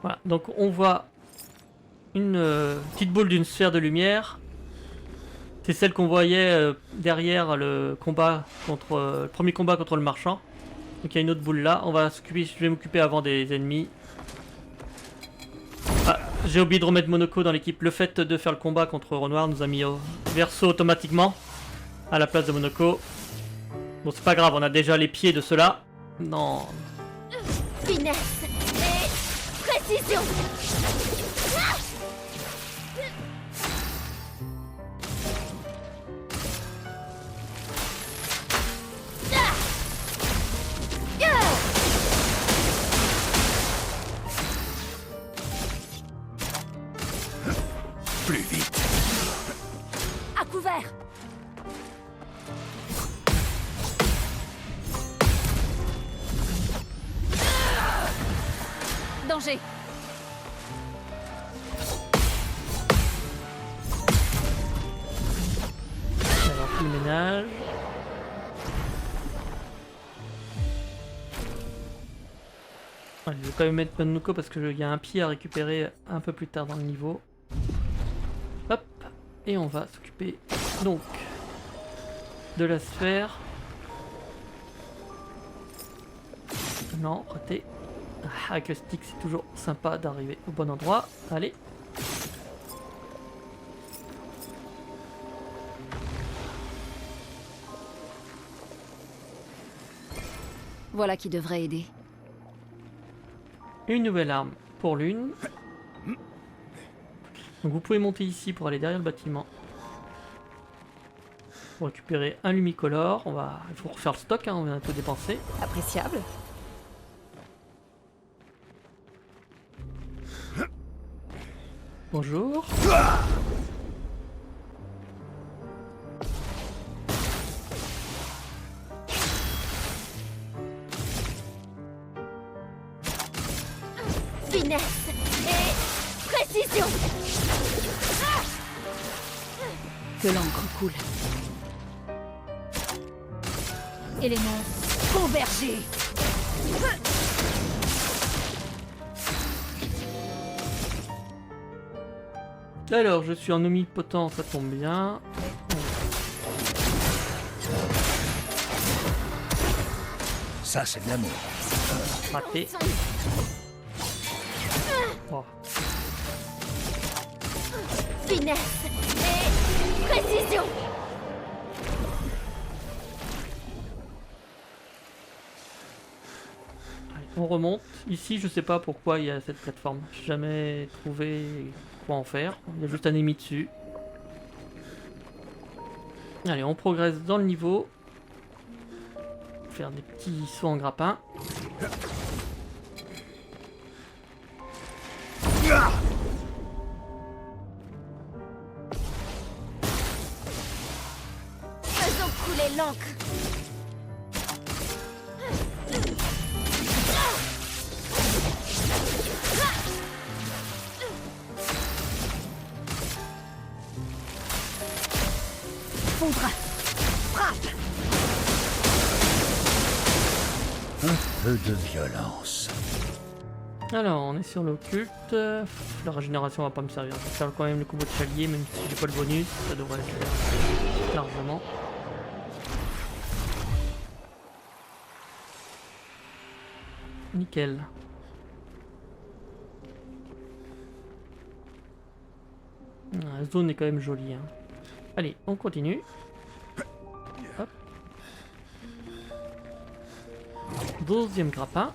Voilà, donc on voit une petite boule d'une sphère de lumière. C'est celle qu'on voyait derrière le combat contre le premier combat contre le marchand. Donc il y a une autre boule là. On va s'occuper. Je vais m'occuper avant des ennemis. Ah, j'ai oublié de remettre Monoko dans l'équipe. Le fait de faire le combat contre Renoir nous a mis au verso automatiquement à la place de Monoko. Bon, c'est pas grave. On a déjà les pieds de ceux-là. Non. Finesse et précision. Plus vite. À couvert. Danger. Alors, tout le ménage. Allez, je vais quand même mettre Monoko parce qu'il y a un pied à récupérer un peu plus tard dans le niveau. Hop, et on va s'occuper donc de la sphère. Non, raté. Ah, avec le stick, c'est toujours sympa d'arriver au bon endroit. Allez. Voilà qui devrait aider. Une nouvelle arme pour l'une. Donc vous pouvez monter ici pour aller derrière le bâtiment. Pour récupérer un lumicolore. Il faut refaire le stock, hein, on vient de tout dépenser. Appréciable. Bonjour. Finesse et précision. Que l'encre coule. Éléments convergés. Alors, je suis en omnipotent, ça tombe bien. Ça, c'est de l'amour. Raté. Oh. Finesse et précision. Allez, on remonte. Ici, je sais pas pourquoi il y a cette plateforme. J'ai jamais trouvé quoi en faire. Il y a juste un ennemi dessus. Allez, on progresse dans le niveau. Faire des petits sauts en grappin. Faisons couler l'encre. Fondra. Frappe. Un peu de violence. Alors, on est sur l'occulte. La régénération va pas me servir. Je vais faire quand même le combo de chalier, même si j'ai pas le bonus. Ça devrait être largement. Nickel. La zone est quand même jolie. Hein. Allez, on continue. Hop. 12e grappin.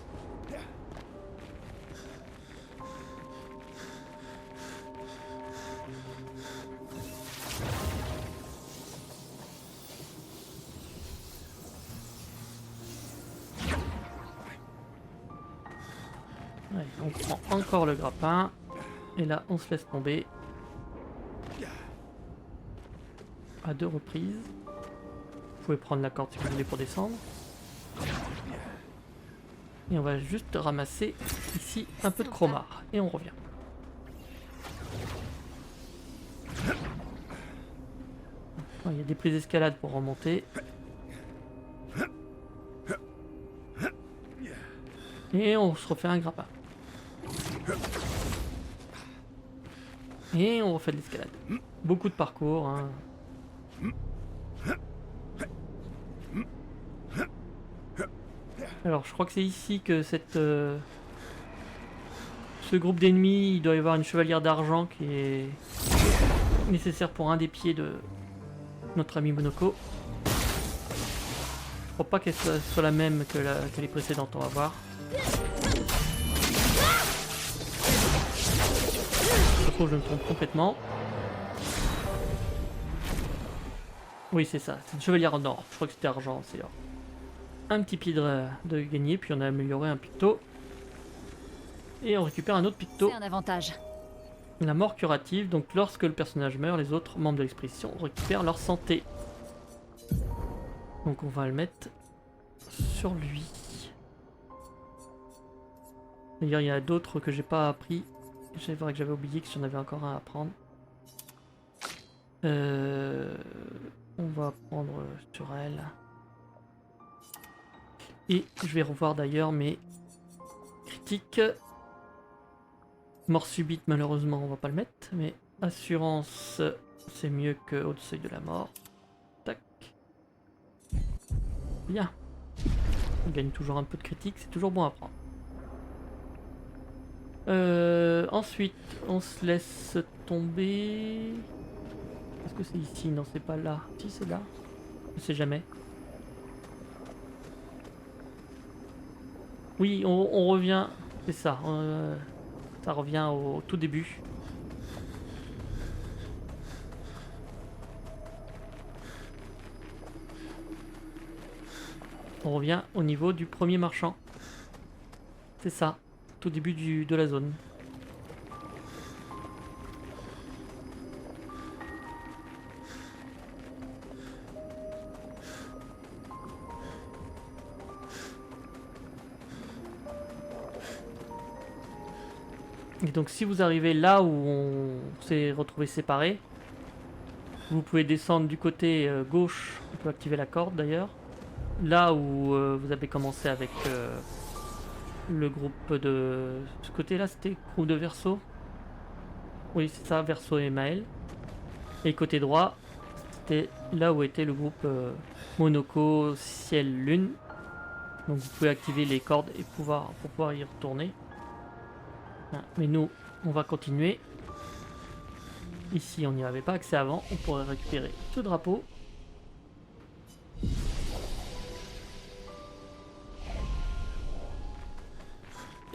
Allez, on prend encore le grappin. Et là, on se laisse tomber. À 2 reprises. Vous pouvez prendre la corde si vous voulez pour descendre. Et on va juste ramasser ici un peu de chroma. Et on revient. Il y a des prises d'escalade pour remonter. Et on se refait un grappin. Et on refait de l'escalade. Beaucoup de parcours. Hein. Alors, je crois que c'est ici que ce groupe d'ennemis, il doit y avoir une chevalière d'argent qui est nécessaire pour un des pieds de notre ami Monoko. Je crois pas qu'elle soit la même que les précédentes, on va voir. Je trouve que je me trompe complètement. Oui, c'est ça, c'est une chevalière en or. Je crois que c'était argent, c'est or. Un petit pied de gagné, puis on a amélioré un picto. Et on récupère un autre picto. C'est un avantage. La mort curative, donc lorsque le personnage meurt, les autres membres de l'expédition récupèrent leur santé. Donc on va le mettre sur lui. D'ailleurs, il y a d'autres que j'ai pas appris. C'est vrai que j'avais oublié que j'en avais encore un à apprendre. On va prendre sur elle. Et je vais revoir d'ailleurs mes critiques. Mort subite, malheureusement, on va pas le mettre. Mais assurance, c'est mieux que au seuil de la mort. Tac. Bien. On gagne toujours un peu de critique, c'est toujours bon à prendre. Ensuite, on se laisse tomber. Est-ce que c'est ici? Non, c'est pas là. Si, c'est là. Je sais jamais. Oui, on revient. C'est ça. Ça revient au tout début. On revient au niveau du premier marchand. C'est ça. Tout début de la zone. Et donc si vous arrivez là où on s'est retrouvé séparés, vous pouvez descendre du côté gauche, on peut activer la corde d'ailleurs. Là où vous avez commencé avec le groupe de... Ce côté-là, c'était groupe de Verso. Oui, c'est ça, Verso et Maël. Et côté droit, c'était là où était le groupe Monoko, Ciel, Lune. Donc vous pouvez activer les cordes et pour pouvoir y retourner. Ah, mais nous, on va continuer. Ici, on n'y avait pas accès avant. On pourrait récupérer ce drapeau.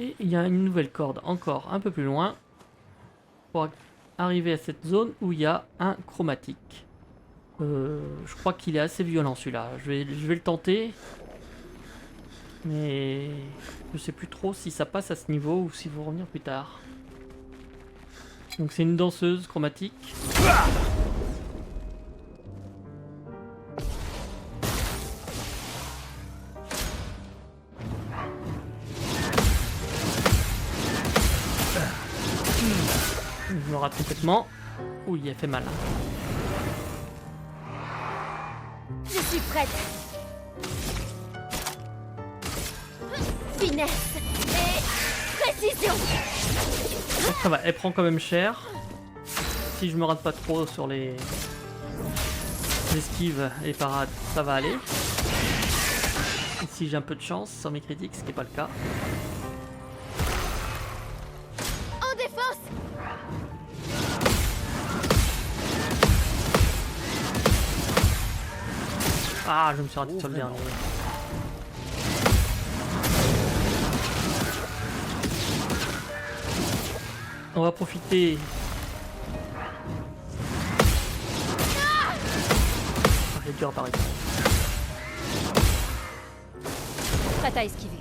Et il y a une nouvelle corde encore un peu plus loin pour arriver à cette zone où il y a un chromatique. Je crois qu'il est assez violent celui-là. Je vais le tenter. Mais je sais plus trop si ça passe à ce niveau ou s'il faut revenir plus tard. Donc c'est une danseuse chromatique. Je me rate complètement. Oui, elle fait mal. Je suis prête. Finesse et précision. Ça va, elle prend quand même cher. Si je me rate pas trop sur les esquives et parades, ça va aller. Et si j'ai un peu de chance sur mes critiques, ce qui n'est pas le cas. En défense. Ah, je me suis raté sur le dernier. On va profiter. Ah, j'ai dû apparaître. Prête à esquiver.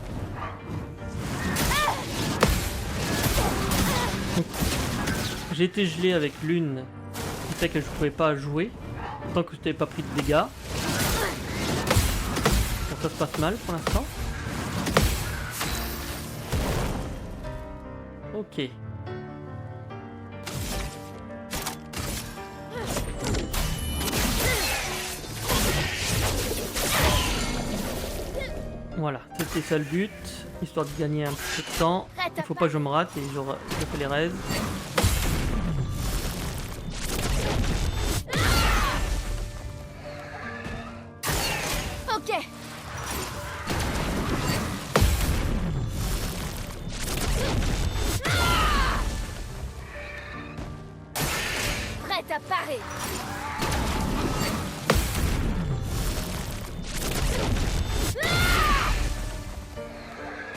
J'ai été gelé avec l'une qui fait que je pouvais pas jouer tant que je n'avais pas pris de dégâts. Donc ça se passe mal pour l'instant. Ok. Voilà, c'était ça le but, histoire de gagner un petit peu de temps. Il faut pas que je me rate et je fais les raises. Ok. Prête à parer.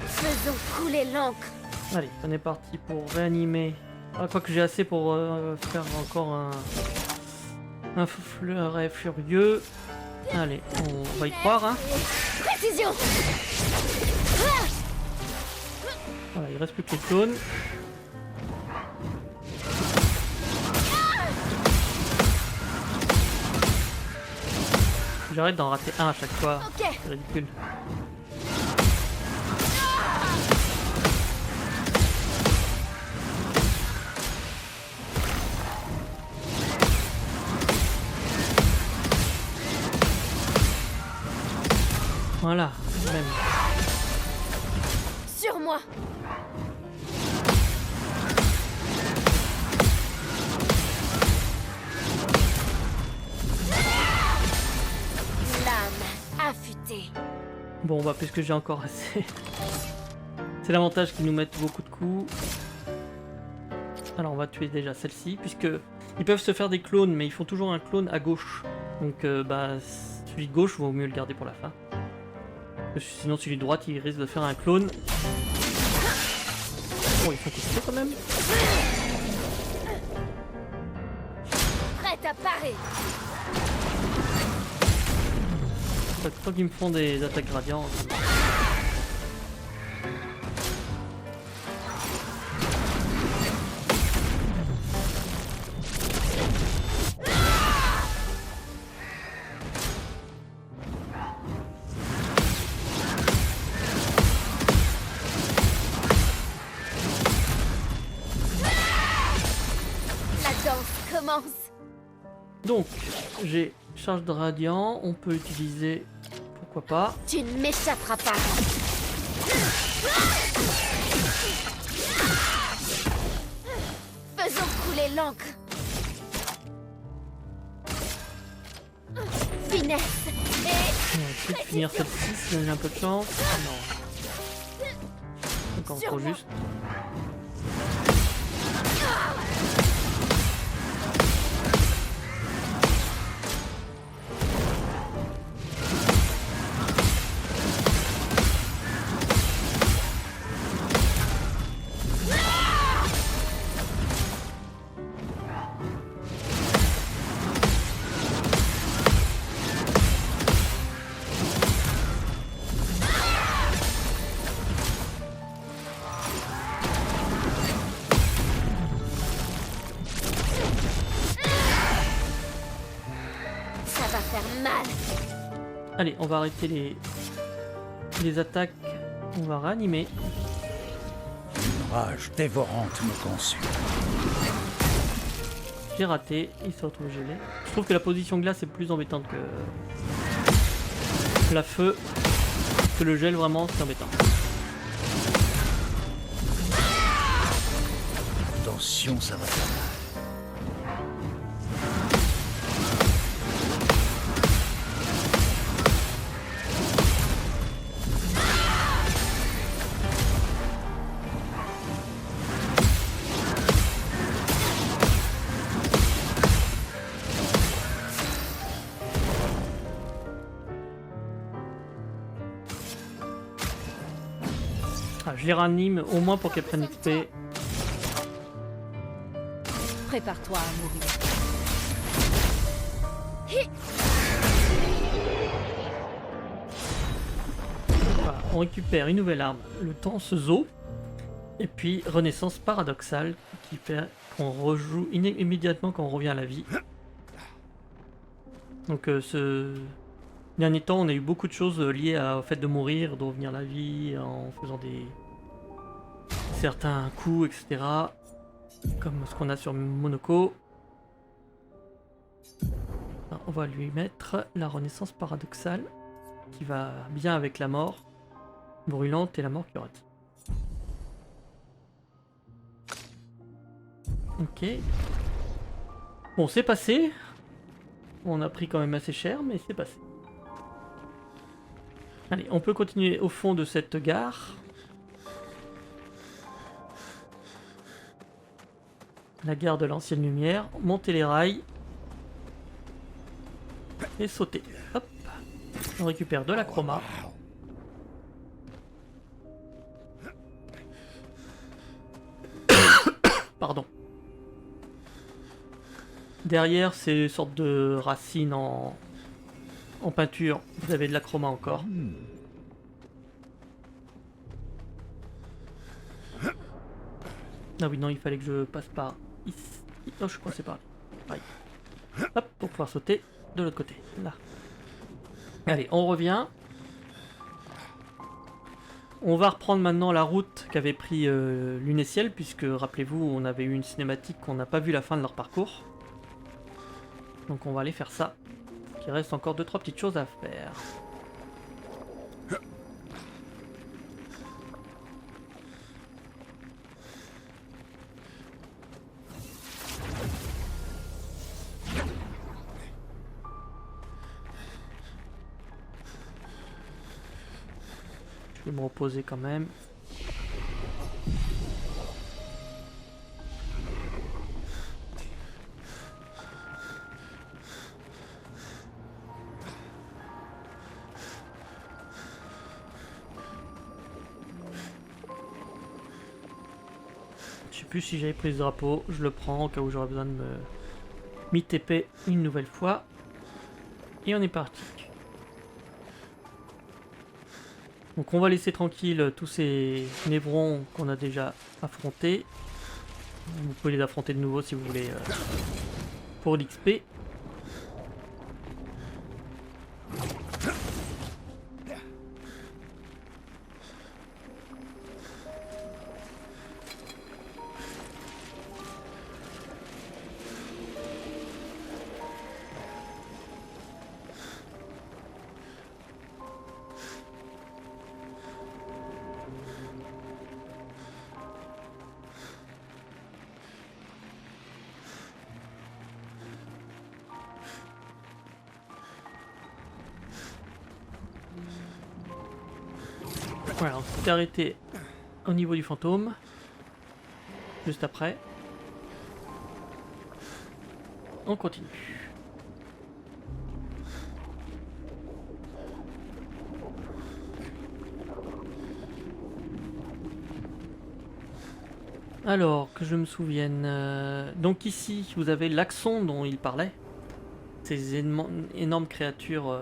Faisons couler l'encre. Allez, on est parti pour réanimer. Ah, quoi que j'ai assez pour faire encore un fleuret furieux. Allez, on va y croire, hein. Précision. Voilà, il reste plus que les clones. J'arrête d'en rater un à chaque fois. Ok. C'est ridicule. Voilà, même. Sur moi. Lame affûtée. Bon bah puisque j'ai encore assez. C'est l'avantage qu'ils nous mettent beaucoup de coups. Alors on va tuer déjà celle-ci, puisque ils peuvent se faire des clones, mais ils font toujours un clone à gauche. Donc bah celui de gauche vaut mieux le garder pour la fin. Parce que sinon celui de droite il risque de faire un clone. Bon ils sont costaud quand même. Prête à parer. Tant qu'ils me font des attaques gradients. Commence. Donc, j'ai charge de radiant, on peut utiliser, pourquoi pas. Tu ne m'échapperas pas. Faisons couler l'encre. Finesse et... On va essayer de finir celle-ci si j'ai un peu de chance. Non. Encore trop juste. Allez, on va arrêter les attaques. On va réanimer. Une rage dévorante me consume. J'ai raté, il se retrouve gelé. Je trouve que la position glace est plus embêtante que la feu. Que le gel, vraiment, c'est embêtant. Attention, ça va faire mal. Ah, je les ranime au moins pour qu'elles prennent XP. Prépare-toi à mourir. Voilà, on récupère une nouvelle arme, le Tensezo. Et puis Renaissance paradoxale qui fait qu'on rejoue immédiatement quand on revient à la vie. Donc ce dernier temps on a eu beaucoup de choses liées au fait de mourir, de revenir à la vie en faisant certains coups, etc. Comme ce qu'on a sur Monoko. Alors, on va lui mettre la Renaissance paradoxale qui va bien avec la mort brûlante et la mort curative. Ok. Bon, c'est passé. On a pris quand même assez cher, mais c'est passé. Allez, on peut continuer au fond de cette gare. La gare de l'ancienne lumière. Monter les rails. Et sauter. Hop. On récupère de la chroma. Pardon. Derrière ces sortes de racines en peinture, vous avez de la chroma encore. Ah oui, non, il fallait que je passe par ici. Oh, je crois que c'est par là. Hop, pour pouvoir sauter de l'autre côté. Là. Allez, on revient. On va reprendre maintenant la route qu'avait pris Luneciel, puisque, rappelez-vous, on avait eu une cinématique qu'on n'a pas vu la fin de leur parcours. Donc on va aller faire ça. Il reste encore 2-3 petites choses à faire. Je vais me reposer quand même. Je sais plus si j'avais pris ce drapeau, je le prends au cas où j'aurais besoin de m'y TP une nouvelle fois. Et on est parti. Donc on va laisser tranquille tous ces névrons qu'on a déjà affrontés. Vous pouvez les affronter de nouveau si vous voulez pour l'XP. Voilà, on s'est arrêté au niveau du fantôme. Juste après. On continue. Alors, que je me souvienne... donc ici, vous avez l'Axon dont il parlait. Ces énormes créatures...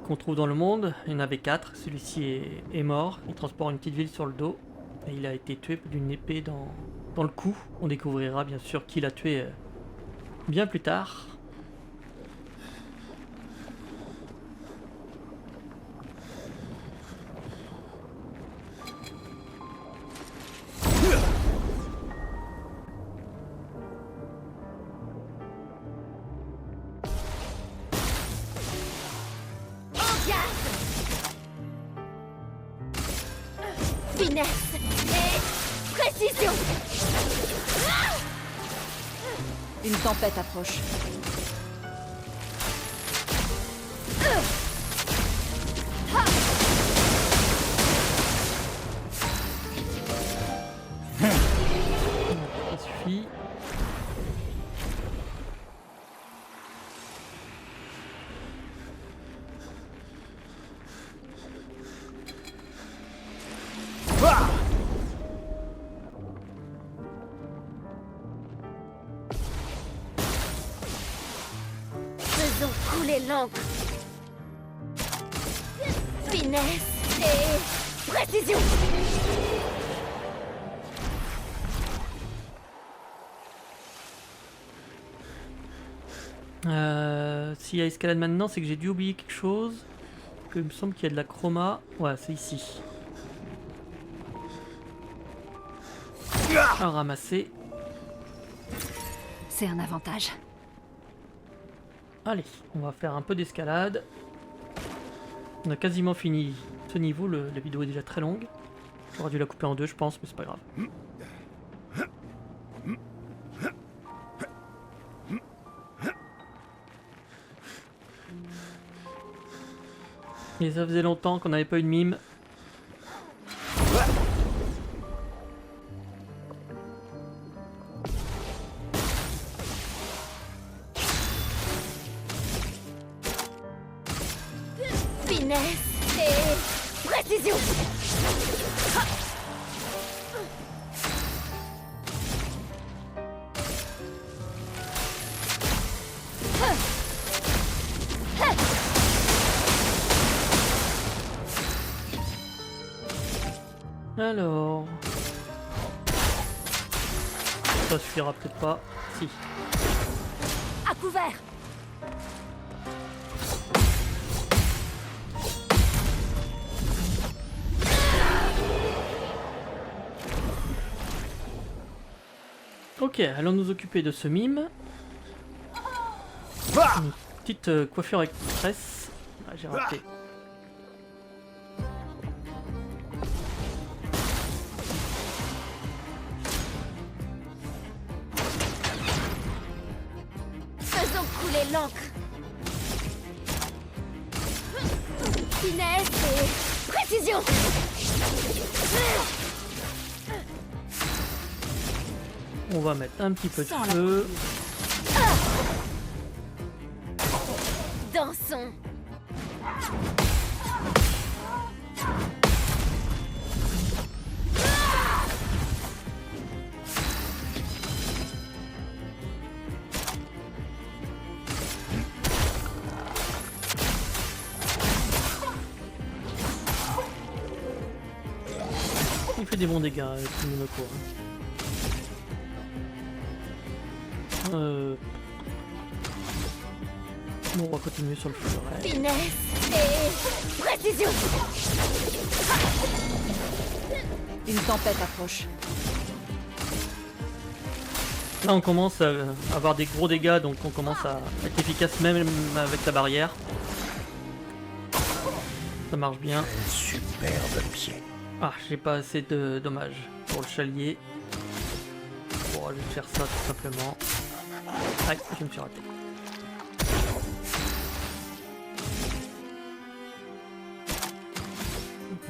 qu'on trouve dans le monde. Il y en avait 4, celui-ci est mort, il transporte une petite ville sur le dos et il a été tué d'une épée dans le cou. On découvrira bien sûr qui l'a tué bien plus tard. Finesse et précision. Une tempête approche. Ça suffit. Faisons couler l'encre. Finesse et précision. S'il y a escalade maintenant, c'est que j'ai dû oublier quelque chose. Que il me semble qu'il y a de la chroma. Ouais, c'est ici. À ramasser. C'est un avantage. Allez, on va faire un peu d'escalade. On a quasiment fini ce niveau, la vidéo est déjà très longue. J'aurais dû la couper en deux, je pense, mais c'est pas grave. Et ça faisait longtemps qu'on n'avait pas eu de mime. Finesse et précision. Alors... ça suffira peut-être pas. Si. À couvert. Ok, allons nous occuper de ce mime. Une petite coiffure express. Ah, j'ai raté. Faisons couler l'encre. Finesse et Précision. On va mettre un petit peu de feu. Dansons. Il fait des bons dégâts avec le Monoko. Bon, on va continuer sur le forêt. Finesse et précision. Une tempête approche. Là, on commence à avoir des gros dégâts, donc on commence à être efficace même avec la barrière. Ça marche bien. Superbe pied. Ah, j'ai pas assez de dommages pour le chalier. Bon, je vais faire ça tout simplement. Aïe, je me suis raté.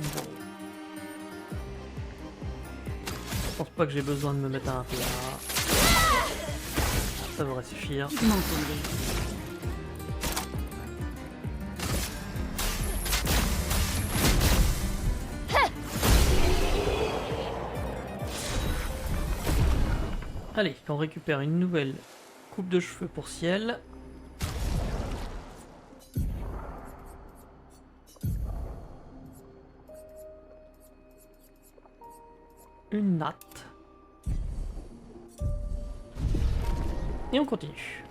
Bon. Je pense pas que j'ai besoin de me mettre un PA. Ça devrait suffire. Allez, on récupère une nouvelle coupe de cheveux pour Ciel. Une natte. Et on continue.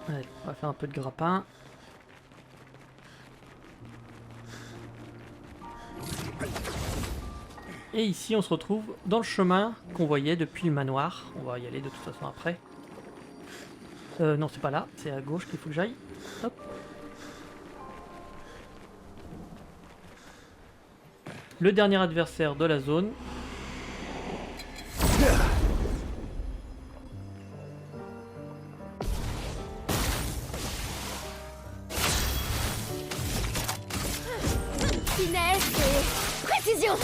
Allez, on va faire un peu de grappin. Et ici on se retrouve dans le chemin qu'on voyait depuis le manoir. On va y aller de toute façon après. Non, c'est pas là, c'est à gauche qu'il faut que j'aille. Hop. Le dernier adversaire de la zone. Finesse et précision.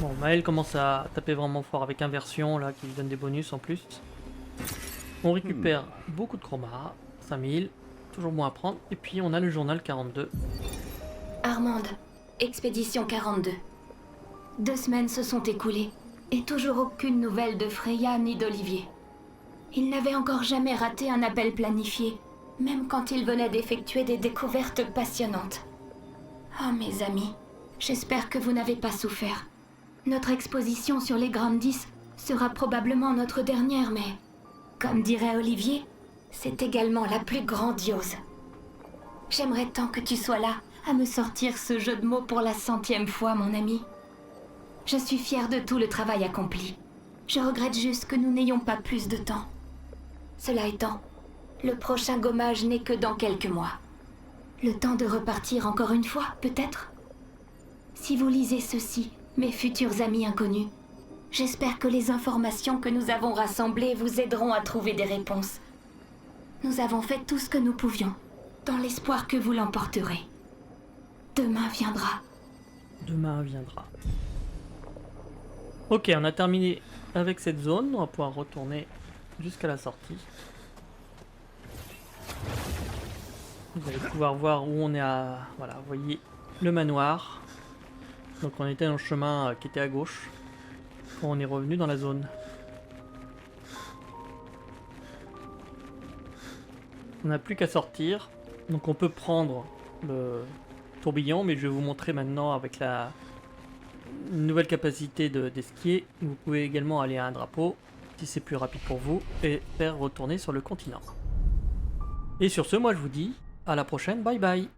Bon, Maël commence à taper vraiment fort avec inversion là qui lui donne des bonus en plus. On récupère beaucoup de chroma, 5000, toujours bon à prendre. Et puis on a le journal 42. Armande, expédition 42. 2 semaines se sont écoulées, et toujours aucune nouvelle de Freya ni d'Olivier. Il n'avait encore jamais raté un appel planifié, même quand il venait d'effectuer des découvertes passionnantes. Ah, mes amis, j'espère que vous n'avez pas souffert. Notre exposition sur les Grandis sera probablement notre dernière, mais, comme dirait Olivier, c'est également la plus grandiose. J'aimerais tant que tu sois là, à me sortir ce jeu de mots pour la 100e fois, mon ami. Je suis fière de tout le travail accompli. Je regrette juste que nous n'ayons pas plus de temps. Cela étant, le prochain gommage n'est que dans quelques mois. Le temps de repartir encore une fois, peut-être? Si vous lisez ceci, mes futurs amis inconnus, j'espère que les informations que nous avons rassemblées vous aideront à trouver des réponses. Nous avons fait tout ce que nous pouvions, dans l'espoir que vous l'emporterez. Demain viendra. Demain viendra. Ok, on a terminé avec cette zone. On va pouvoir retourner jusqu'à la sortie. Vous allez pouvoir voir où on est à... Voilà, vous voyez le manoir. Donc on était dans le chemin qui était à gauche. On est revenu dans la zone. On n'a plus qu'à sortir. Donc on peut prendre le tourbillon, mais je vais vous montrer maintenant avec la nouvelle capacité d'esquier. Vous pouvez également aller à un drapeau, si c'est plus rapide pour vous, et faire retourner sur le continent. Et sur ce, moi je vous dis à la prochaine, bye bye.